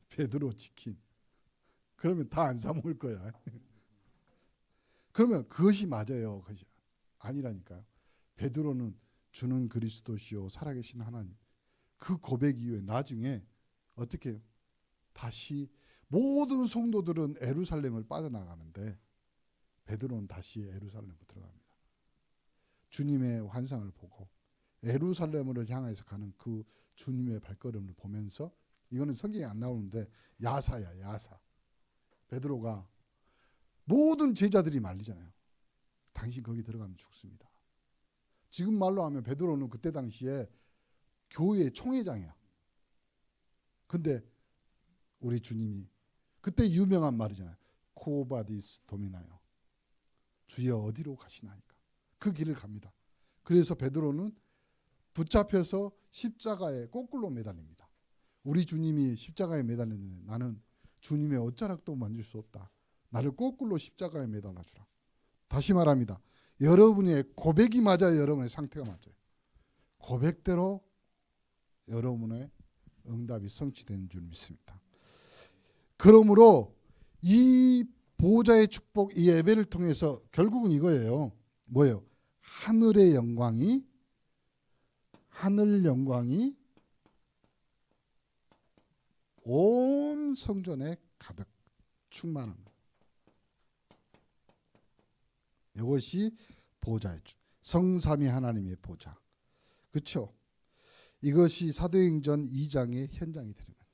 베드로 치킨. 그러면 다 안 사 먹을 거야. 그러면 그것이 맞아요. 그것이 아니라니까요. 베드로는 주는 그리스도시요 살아계신 하나님. 그 고백 이후에 나중에 어떻게 해요? 다시 모든 성도들은 예루살렘을 빠져나가는데 베드로는 다시 예루살렘으로 들어갑니다. 주님의 환상을 보고 예루살렘으로 향해서 가는 그 주님의 발걸음을 보면서 이거는 성경에 안 나오는데 야사야 야사. 베드로가 모든 제자들이 말리잖아요. 당신 거기 들어가면 죽습니다. 지금 말로 하면 베드로는 그때 당시에 교회의 총회장이야. 근데 우리 주님이 그때 유명한 말이잖아요. 코바디스 도미나요. 주여 어디로 가시나이까. 그 길을 갑니다. 그래서 베드로는 붙잡혀서 십자가에 거꾸로 매달립니다. 우리 주님이 십자가에 매달렸는데 나는 주님의 옷자락도 만질 수 없다. 나를 거꾸로 십자가에 매달아 주라. 다시 말합니다. 여러분의 고백이 맞아요. 여러분의 상태가 맞아요. 고백대로 여러분의 응답이 성취되는 줄 믿습니다. 그러므로 이 보호자의 축복, 이 예배를 통해서 결국은 이거예요. 뭐예요? 하늘 영광이 온 성전에 가득 충만한 것. 이것이 보호자의 성삼위 하나님의 보호자. 그렇죠? 이것이 사도행전 2장의 현장이 되는 거예요.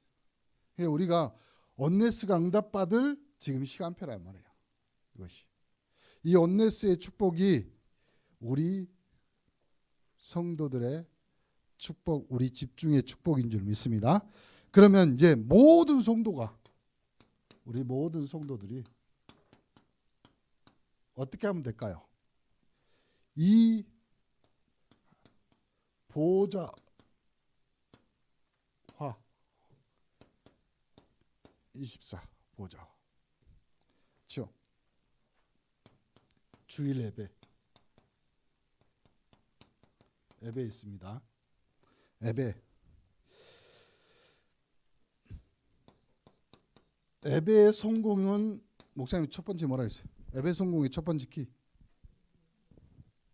그러니까 우리가 온네스가 응답받을 지금 시간표란 말이에요. 이것이. 이 온네스의 축복이 우리 성도들의 축복, 우리 집중의 축복인 줄 믿습니다. 그러면 이제 모든 성도가 우리 모든 성도들이 어떻게 하면 될까요? 이 보호자화 24 보자. 그렇죠? 주일 예배 있습니다. 예배의 성공은 목사님 첫 번째 뭐라 했어요? 예배 성공의 첫 번째 키.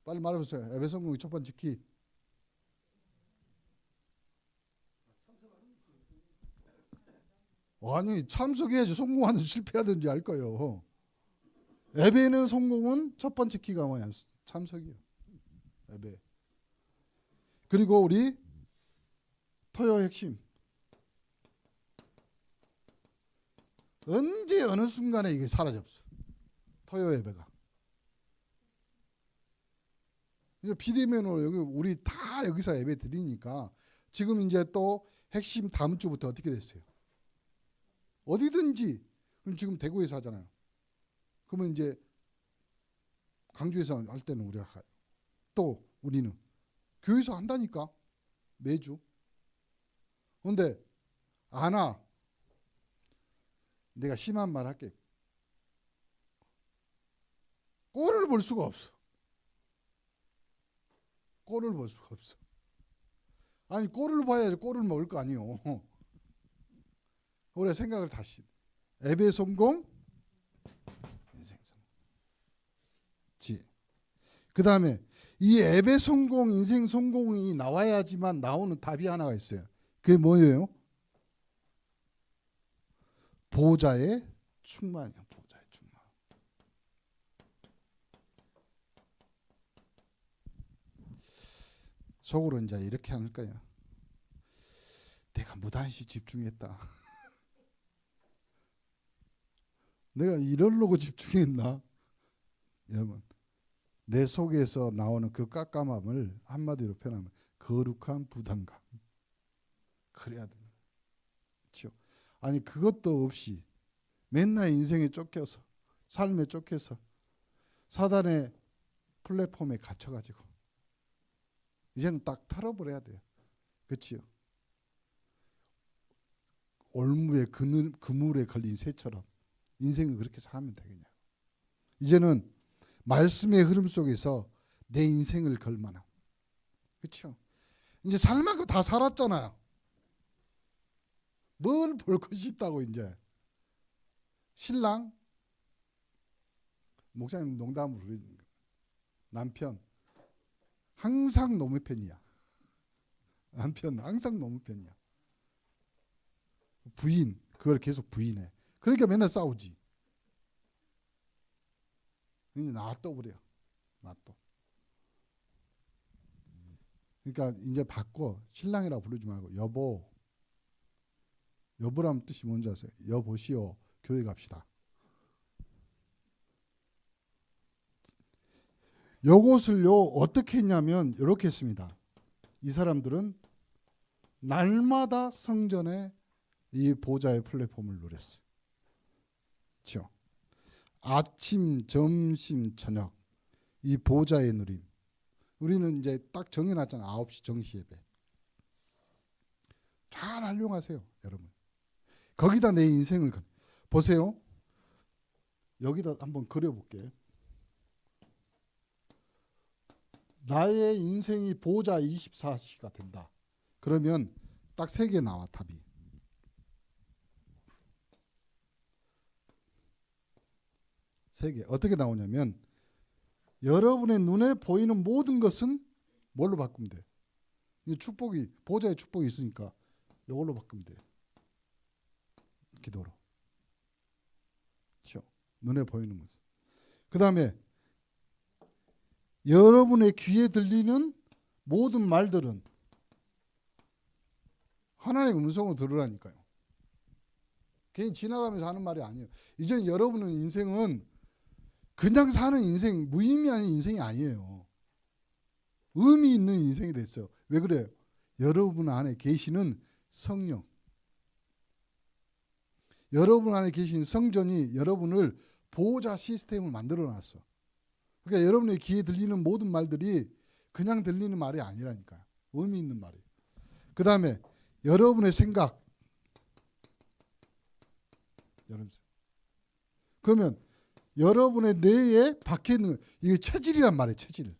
빨리 말해보세요. 예배 성공의 첫 번째 키. 아니 참석해야지 성공하든지 실패하든지 할 거예요. 예배는 성공은 첫 번째 키가 뭐야? 참석이요. 예배. 그리고 우리 토요 핵심. 언제 어느 순간에 이게 사라졌어. 토요 예배가. 이제 비대면으로 여기 우리 다 여기서 예배 드리니까 지금 이제 또 핵심 다음 주부터 어떻게 됐어요? 어디든지. 그럼 지금 대구에서 하잖아요. 그러면 이제 강주에서 할 때는 우리가 가요. 또 우리는 교회에서 한다니까 매주. 그런데 안 와. 내가 심한 말 할게. 꼴을 볼 수가 없어. 꼴을 볼 수가 없어. 아니 꼴을 봐야지 꼴을 먹을 거 아니요. 우리가 생각을 다시. 예배 성공, 인생 성공. 그 다음에 이 예배 성공, 인생 성공이 나와야지만 나오는 답이 하나가 있어요. 그게 뭐예요? 보좌의 충만이요. 보좌의 충만. 속으로 이제 이렇게 할 거야. 내가 무단시 집중했다. 내가 이러려고 집중했나? 여러분, 내 속에서 나오는 그 깜깜함을 한마디로 표현하면 거룩한 부담감. 그래야 돼. 그렇죠? 아니 그것도 없이 맨날 인생에 쫓겨서 삶에 쫓겨서 사단의 플랫폼에 갇혀가지고 이제는 딱 털어버려야 돼요. 그렇지요? 올무에 그물에 걸린 새처럼 인생을 그렇게 살면 되겠냐. 이제는 말씀의 흐름 속에서 내 인생을 걸만한. 그렇죠? 이제 살만큼 다 살았잖아요. 뭘 볼 것이 있다고 이제. 신랑 목사님 농담으로 남편 항상 너무 편이야. 남편 항상 너무 편이야. 부인 그걸 계속 부인해. 그러니까 맨날 싸우지. 이제 놔둬 버려. 놔둬. 그러니까 이제 바꿔. 신랑이라고 부르지 말고 여보. 여보라는 뜻이 뭔지 아세요? 여보시오. 교회 갑시다. 요것을요 어떻게 했냐면 이렇게 했습니다. 이 사람들은 날마다 성전에 이 보좌의 플랫폼을 누렸어요. 그렇죠? 아침, 점심, 저녁 이 보좌의 누림. 우리는 이제 딱 정해놨잖아요. 9시 정시 예배. 잘 활용하세요, 여러분. 거기다 내 인생을 보세요. 여기다 한번 그려볼게요. 나의 인생이 보좌 24시가 된다. 그러면 딱 3개 나와 답이. 3개. 어떻게 나오냐면 여러분의 눈에 보이는 모든 것은 뭘로 바꾸면 돼? 이 축복이 보좌의 축복이 있으니까 이걸로 바꾸면 돼. 기도로. 그렇죠? 눈에 보이는 것은. 그 다음에 여러분의 귀에 들리는 모든 말들은 하나님의 음성으로 들으라니까요. 괜히 지나가면서 하는 말이 아니에요. 이제 여러분의 인생은 그냥 사는 인생, 무의미한 인생이 아니에요. 의미 있는 인생이 됐어요. 왜 그래요? 여러분 안에 계시는 성령. 여러분 안에 계신 성전이 여러분을 보호자 시스템을 만들어 놨어. 그러니까 여러분의 귀에 들리는 모든 말들이 그냥 들리는 말이 아니라니까요. 의미 있는 말이에요. 그 다음에 여러분의 생각. 여러분. 그러면 여러분의 뇌에 박혀 있는 이게 체질이란 말이에요. 체질.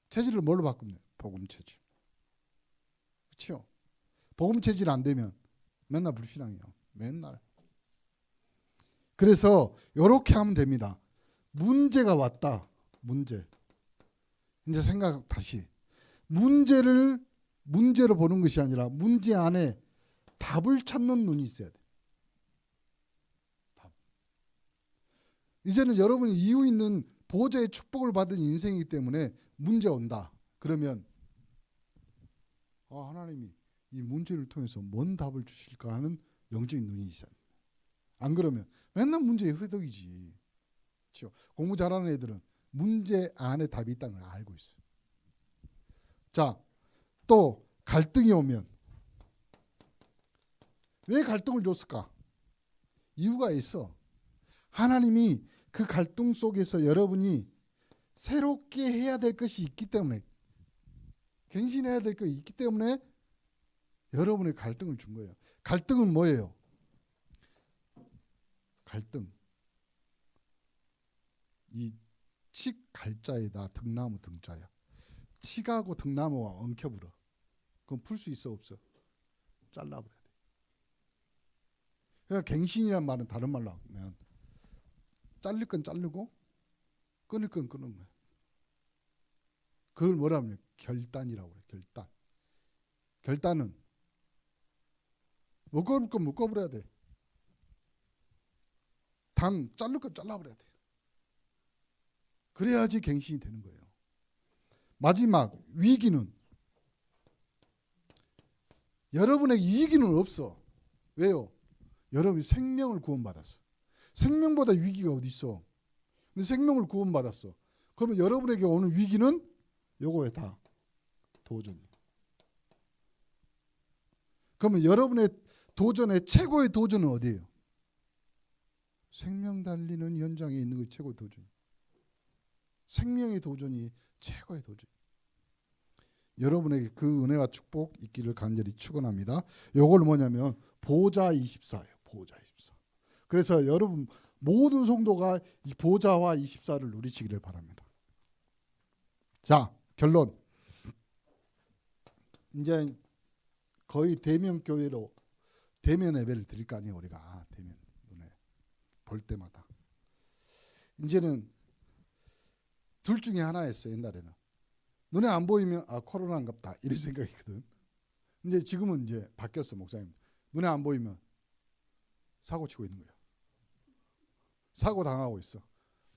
체질을 뭘로 바꾸면 돼요? 복음 체질. 그렇죠? 복음 체질 안 되면 맨날 불신앙이에요. 맨날. 그래서 이렇게 하면 됩니다. 문제가 왔다. 문제. 이제 생각 다시. 문제로 보는 것이 아니라 문제 안에 답을 찾는 눈이 있어야 돼. 답. 이제는 여러분이 이유 있는 보호자의 축복을 받은 인생이기 때문에 문제 온다. 그러면 하나님이 이 문제를 통해서 뭔 답을 주실까 하는 영적인 눈이 있어야 돼. 안 그러면 맨날 문제의 회덕이지. 그렇죠? 공부 잘하는 애들은 문제 안에 답이 있다는 걸 알고 있어요. 자, 또 갈등이 오면 왜 갈등을 줬을까? 이유가 있어. 하나님이 그 갈등 속에서 여러분이 새롭게 해야 될 것이 있기 때문에, 갱신해야 될 것이 있기 때문에 여러분의 갈등을 준 거예요. 갈등은 뭐예요? 갈등. 이 칡갈자에다 등나무 등자야. 칡하고 등나무와 엉켜불어. 그럼 풀 수 있어 없어? 잘라버려야 돼. 그러니까 갱신이란 말은 다른 말로 하면 잘릴 건 자르고 끊을 건 끊는 거야. 그걸 뭐라 하면 결단이라고 그래. 결단. 결단은 묶어볼 건 묶어버려야 돼. 자를 건 잘라버려야 돼. 그래야지 갱신이 되는 거예요. 마지막 위기는 여러분에게 위기는 없어. 왜요? 여러분이 생명을 구원받았어. 생명보다 위기가 어디 있어? 근데 생명을 구원받았어. 그러면 여러분에게 오는 위기는 요거에 다 도전이에요. 그러면 여러분의 도전의 최고의 도전은 어디예요? 생명 달리는 현장에 있는 게 최고의 도전. 생명의 도전이 최고의 도전. 여러분에게 그 은혜와 축복 있기를 간절히 축원합니다. 요걸 뭐냐면 보좌 24예요. 보좌 24. 그래서 여러분 모든 성도가 이 보좌와 24를 누리시기를 바랍니다. 자, 결론. 이제 거의 대면 교회로 대면 예배를 드릴 거 아니에요. 우리가 대면 눈에 볼 때마다. 이제는 둘 중에 하나였어요. 옛날에는 눈에 안 보이면 코로나인갑다 이런 생각이거든. 이제 지금은 이제 바뀌었어. 목사님. 눈에 안 보이면 사고 치고 있는 거예요. 사고 당하고 있어.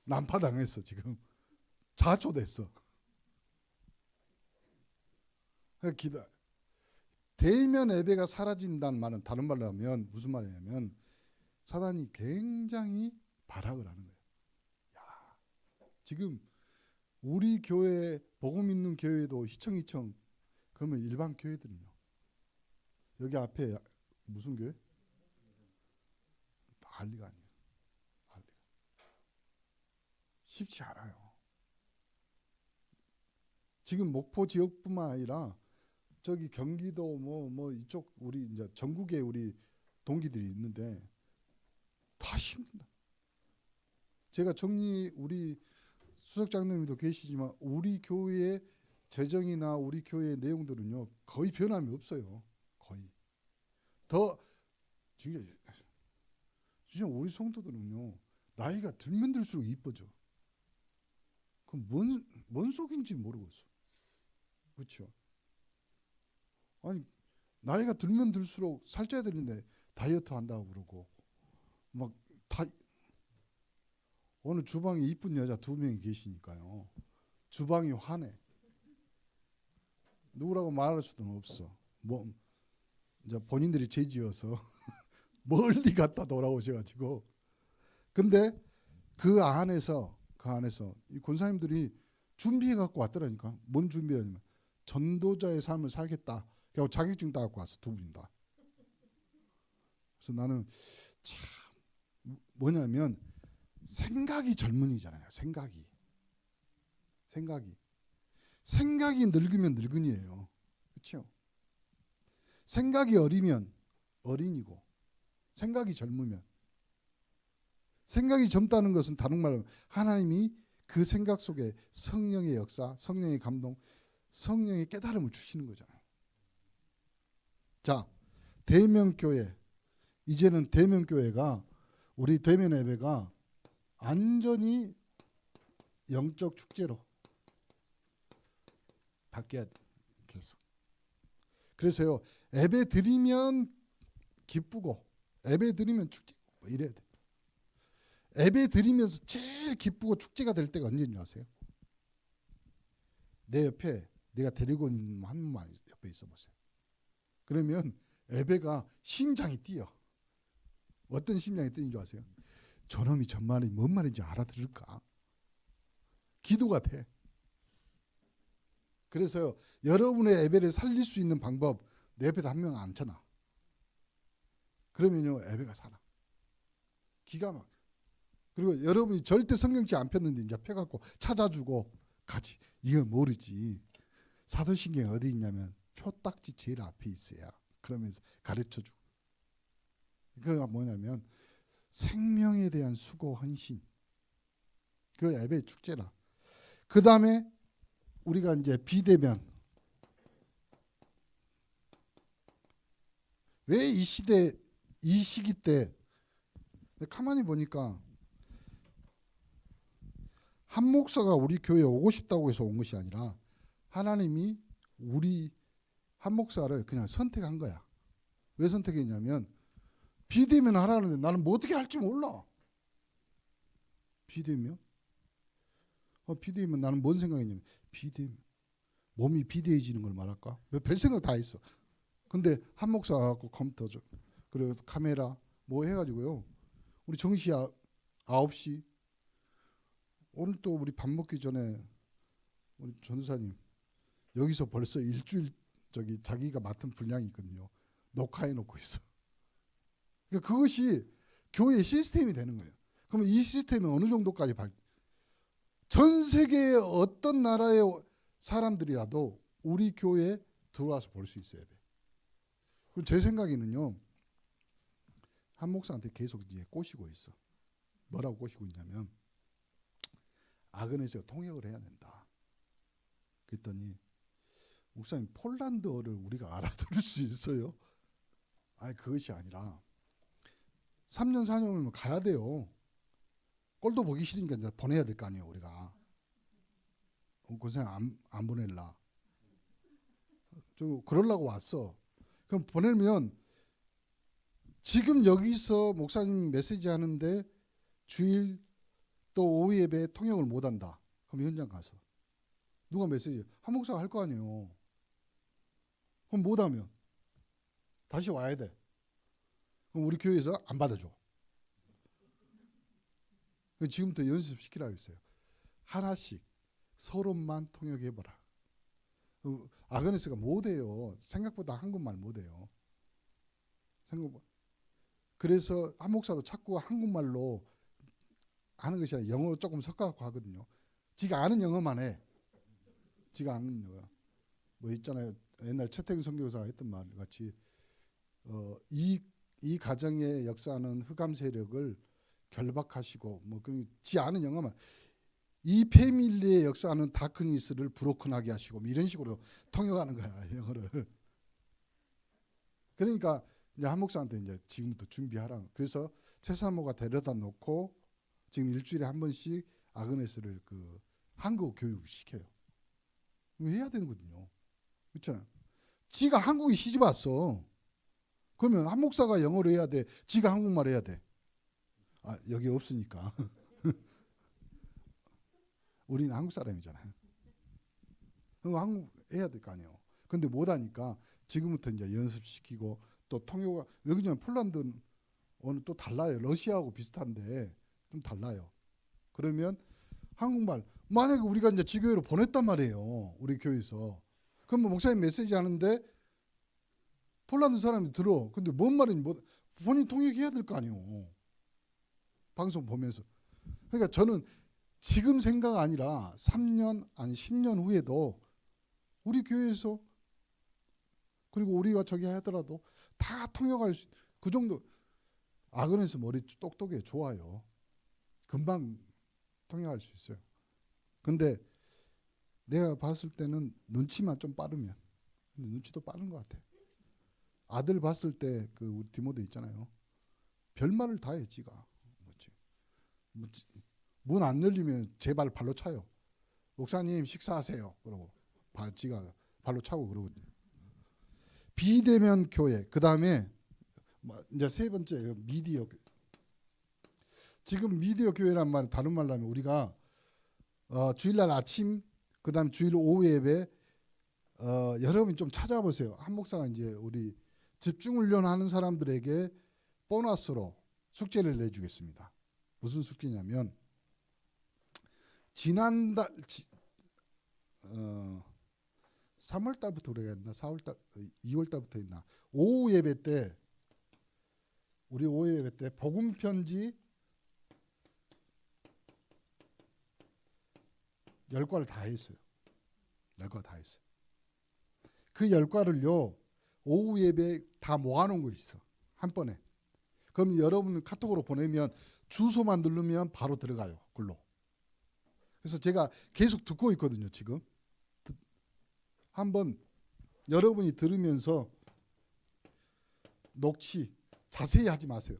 난파 당했어. 지금 자초됐어. 기다. 대면 예배가 사라진다는 말은 다른 말로 하면 무슨 말이냐면 사단이 굉장히 발악을 하는 거예요. 야, 지금 우리 교회 복음 있는 교회도 희청희청 그러면 일반 교회들은요. 여기 앞에 무슨 교회? 난리가 아니에요. 난리가. 쉽지 않아요. 지금 목포 지역뿐만 아니라 저기 경기도 뭐 이쪽 우리 이제 전국에 우리 동기들이 있는데 다 힘든다. 제가 우리 수석장님도 계시지만 우리 교회의 재정이나 우리 교회의 내용들은요 거의 변함이 없어요. 거의 더 진짜 우리 성도들은요 나이가 들면 들수록 이뻐져. 그럼 뭔 속인지 모르겠어. 그렇죠? 아니 나이가 들면 들수록 살쪄야 되는데 다이어트 한다고 그러고 막 다 어느 주방에 이쁜 여자 2명이 계시니까요. 주방이 화내. 누구라고 말할 수는 없어. 뭐 이제 본인들이 죄지어서 멀리 갔다 돌아오셔가지고. 근데 그 안에서 이 권사님들이 준비해 갖고 왔더라니까. 뭔 준비하냐면 전도자의 삶을 살겠다. 그리고 자격증 따갖고 왔어. 2분 다. 그래서 나는 참 뭐냐면 생각이 젊은이잖아요. 생각이 늙으면 늙은이에요. 그렇죠? 생각이 어리면 어린이고 생각이 젊으면 생각이 젊다는 것은 다른 말로 하나님이 그 생각 속에 성령의 역사, 성령의 감동, 성령의 깨달음을 주시는 거잖아요. 자, 대면교회. 이제는 대면교회가, 우리 대면 예배가 완전히 영적 축제로 바뀌어야 돼. 계속. 그래서요, 예배 드리면 기쁘고 예배 드리면 축제 뭐 이래야 돼. 예배 드리면서 제일 기쁘고 축제가 될 때가 언제인 줄 아세요? 내 옆에 내가 데리고 있는 한 분만 옆에 있어 보세요. 그러면 예배가 심장이 뛰어. 어떤 심장이 뛰는 줄 아세요? 저놈이 저 말이 뭔 말인지 알아들을까? 기도가 돼. 그래서 여러분의 예배를 살릴 수 있는 방법, 내 옆에다 한 명 앉혀놔. 그러면요, 예배가 살아. 기가 막혀. 그리고 여러분이 절대 성경책 안 폈는데 이제 펴갖고 찾아주고 같이. 이거 모르지. 사도신경이 어디 있냐면 표딱지 제일 앞에 있어야. 그러면서 가르쳐주고. 그게 뭐냐면 생명에 대한 수고 헌신. 그 예배 축제라. 그 다음에 우리가 이제 비대면. 왜 이 시대, 이 시기 때 가만히 보니까 한 목사가 우리 교회에 오고 싶다고 해서 온 것이 아니라 하나님이 우리 한 목사를 그냥 선택한 거야. 왜 선택했냐면 비대면 하라는데 나는 뭐 어떻게 할지 몰라. 비대면? 비대면 나는 뭔 생각했냐면 비대면. 몸이 비대해지는 걸 말할까? 별 생각 다 했어. 근데 한 목사 갖고 컴퓨터 줘. 그리고 카메라 뭐 해가지고요. 우리 정시 9시 오늘 또 우리 밥 먹기 전에 우리 전도사님 여기서 벌써 일주일 저기 자기가 맡은 분량이 있거든요. 녹화해 놓고 있어. 그러니까 그것이 교회 시스템이 되는 거예요. 그러면 이 시스템이 어느 정도까지 전 세계의 어떤 나라의 사람들이라도 우리 교회에 들어와서 볼 수 있어야 돼. 제 생각에는요. 한 목사한테 계속 이제 꼬시고 있어. 뭐라고 꼬시고 있냐면 아그네스가 통역을 해야 된다. 그랬더니 목사님 폴란드어를 우리가 알아들을 수 있어요? 아니 그것이 아니라 3년 4년이면 가야 돼요. 꼴도 보기 싫으니까 이제 보내야 될 거 아니에요 우리가. 고생 안 보낼라. 저 그러려고 왔어. 그럼 보내면 지금 여기서 목사님 메시지 하는데 주일 또 오후 예배 통역을 못 한다. 그럼 현장 가서 누가 메시지? 한 목사가 할 거 아니에요. 그럼 못 하면 다시 와야 돼. 그럼 우리 교회에서 안 받아줘. 지금부터 연습시키라고 했어요. 하나씩 서론만 통역해봐라. 아그네스가 못해요. 생각보다 한국말 못해요. 그래서 한 목사도 자꾸 한국말로 하는 것이 아니라 영어 조금 섞어갖고 하거든요. 지가 아는 영어만 해. 지가 아는 영어. 뭐 있잖아요. 옛날 최태근 선교사가 했던 말 같이 이 가정의 역사는 흑암 세력을 결박하시고 뭐 지 아는 영어만 이 패밀리의 역사는 다크니스를 브로큰하게 하시고 뭐 이런 식으로 통역하는 거야 영어를. 그러니까 이제 한 목사한테 이제 지금부터 준비하라. 그래서 최사모가 데려다 놓고 지금 일주일에 한 번씩 아그네스를 그 한국어 교육을 시켜요. 해야 되거든요. 그렇잖아요. 지가 한국에 시집 왔어. 그러면 한 목사가 영어로 해야 돼. 지가 한국말 해야 돼. 아 여기 없으니까. 우리는 한국 사람이잖아요. 그럼 한국 해야 될 거 아니에요. 근데 못하니까 지금부터 이제 연습시키고 또 통역가 왜 그러냐면 폴란드는 오늘 또 달라요. 러시아하고 비슷한데 좀 달라요. 그러면 한국말 만약에 우리가 이제 지교회로 보냈단 말이에요. 우리 교회에서. 그럼 뭐 목사님 메시지 하는데 폴란드 사람이 들어. 근데 뭔 말인지 본인 통역해야 될 거 아니에요. 방송 보면서. 그러니까 저는 지금 생각 아니라 3년 아니 10년 후에도 우리 교회에서 그리고 우리가 저기 하더라도 다 통역할 수 그 정도. 아그네스 머리 똑똑해 좋아요. 금방 통역할 수 있어요. 근데 내가 봤을 때는 눈치만 좀 빠르면, 근데 눈치도 빠른 것 같아. 아들 봤을 때 그 우리 디모데 있잖아요. 별말을 다 해, 지가. 문 안 열리면 제발 발로 차요. 목사님 식사하세요. 그러고 지가 발로 차고 그러거든요. 비대면 교회. 그 다음에 이제 세 번째 미디어. 지금 미디어 교회란 말 다른 말로 하면 우리가 주일날 아침 그 다음 주일 오후 예배 여러분이 좀 찾아보세요. 한 목사가 이제 우리 집중훈련 하는 사람들에게 보너스로 숙제를 내주겠습니다. 무슨 숙제냐면 지난달 3월 달부터 그래야 했나 2월 달부터 했나 오후 예배 때 우리 오후 예배 때 복음 편지 10과를 다 했어요. 10과 다 했어요. 그 10과를요 오후 예배에 다 모아놓은 거 있어. 한 번에. 그럼 여러분 카톡으로 보내면 주소만 누르면 바로 들어가요. 글로. 그래서 제가 계속 듣고 있거든요. 지금. 한번 여러분이 들으면서 녹취 자세히 하지 마세요.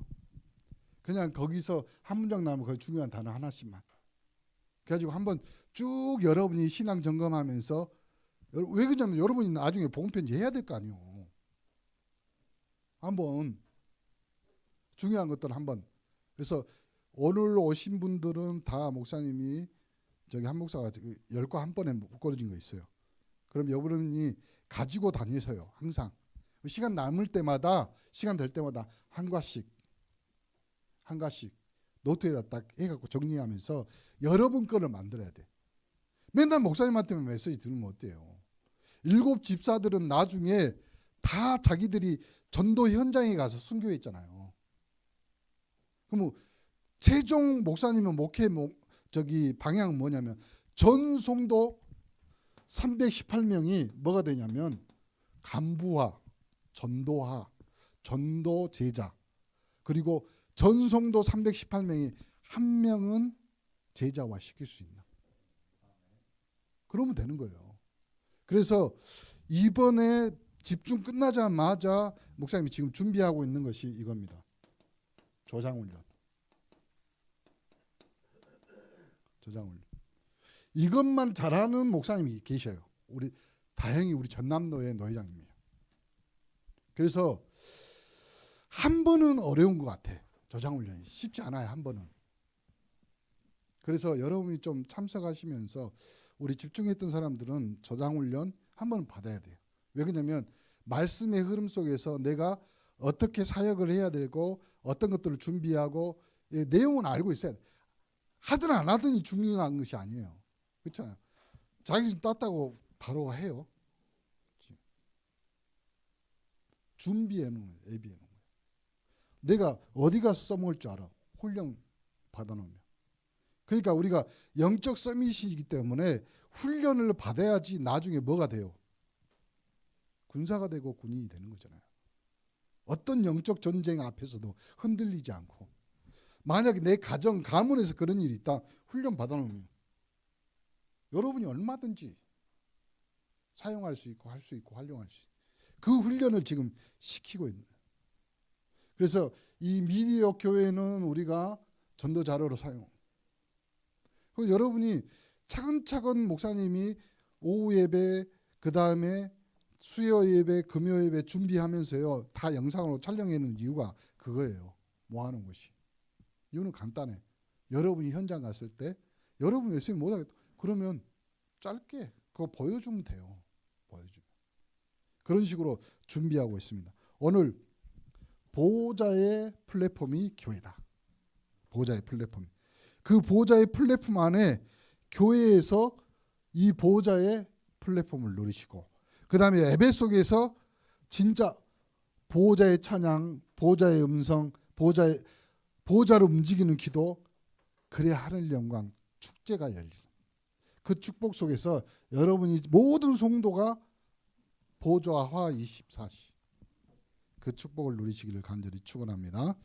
그냥 거기서 한 문장 나오면 거기 중요한 단어 하나씩만. 그래가지고 한번 쭉 여러분이 신앙 점검하면서 왜 그러냐면 여러분이 나중에 복음편지 해야 될 거 아니에요. 한번 중요한 것들 한번. 그래서 오늘 오신 분들은 다 목사님이 저기 한 목사가 10과 한 번에 묶어진 거 있어요. 그럼 여러분이 가지고 다니세요. 항상 시간 남을 때마다 시간 될 때마다 한 과씩 노트에다 딱 해갖고 정리하면서 여러분 거를 만들어야 돼. 맨날 목사님한테만 메시지 들으면 어때요? 7 집사들은 나중에 다 자기들이 전도 현장에 가서 순교했잖아요. 그럼 최종 목사님은 목회 방향은 뭐냐면 전 성도 318명이 뭐가 되냐면 간부화, 전도화, 전도 제자 그리고 전 성도 318명이 한 명은 제자화 시킬 수 있나? 그러면 되는 거예요. 그래서 이번에 집중 끝나자마자 목사님이 지금 준비하고 있는 것이 이겁니다. 조장훈련. 이것만 잘하는 목사님이 계셔요. 다행히 우리 전남노회 노회장님이에요. 그래서 한 번은 어려운 것 같아. 조장훈련이 쉽지 않아요. 한 번은. 그래서 여러분이 좀 참석하시면서 우리 집중했던 사람들은 조장훈련 한 번은 받아야 돼요. 왜 그러냐면 말씀의 흐름 속에서 내가 어떻게 사역을 해야 되고 어떤 것들을 준비하고 내용은 알고 있어야 돼. 하든 안 하든이 중요한 것이 아니에요. 그렇잖아요. 자기 좀 땄다고 바로 해요. 준비해 놓은 거예요. 예비해 놓은 거예요. 내가 어디 가서 써먹을 줄 알아. 훈련 받아놓으면. 그러니까 우리가 영적 서밋이기 때문에 훈련을 받아야지 나중에 뭐가 돼요. 군사가 되고 군인이 되는 거잖아요. 어떤 영적 전쟁 앞에서도 흔들리지 않고. 만약에 내 가문에서 그런 일이 있다. 훈련 받아놓으면 여러분이 얼마든지 사용할 수 있고 할 수 있고 활용할 수 있고 그 훈련을 지금 시키고 있는 거예요. 그래서 이 미디어 교회는 우리가 전도 자료로 사용. 그럼 여러분이 차근차근 목사님이 오후 예배 그 다음에 수요 예배 금요 예배 준비하면서요 다 영상으로 촬영해 놓은 이유가 그거예요. 뭐 하는 것이. 이유는 간단해. 여러분이 현장 갔을 때 여러분 메시지 못하겠다. 그러면 짧게 그거 보여주면 돼요. 보여주면. 그런 식으로 준비하고 있습니다. 오늘 보호자의 플랫폼이 교회다. 보호자의 플랫폼. 그 보호자의 플랫폼 안에 교회에서 이 보호자의 플랫폼을 누리시고 그 다음에 예배 속에서 진짜 보호자의 찬양, 보호자의 음성, 보호자로 움직이는 기도 그래야 하늘 영광 축제가 열리는 그 축복 속에서 여러분이 모든 성도가 보좌화 24시 그 축복을 누리시기를 간절히 축원합니다.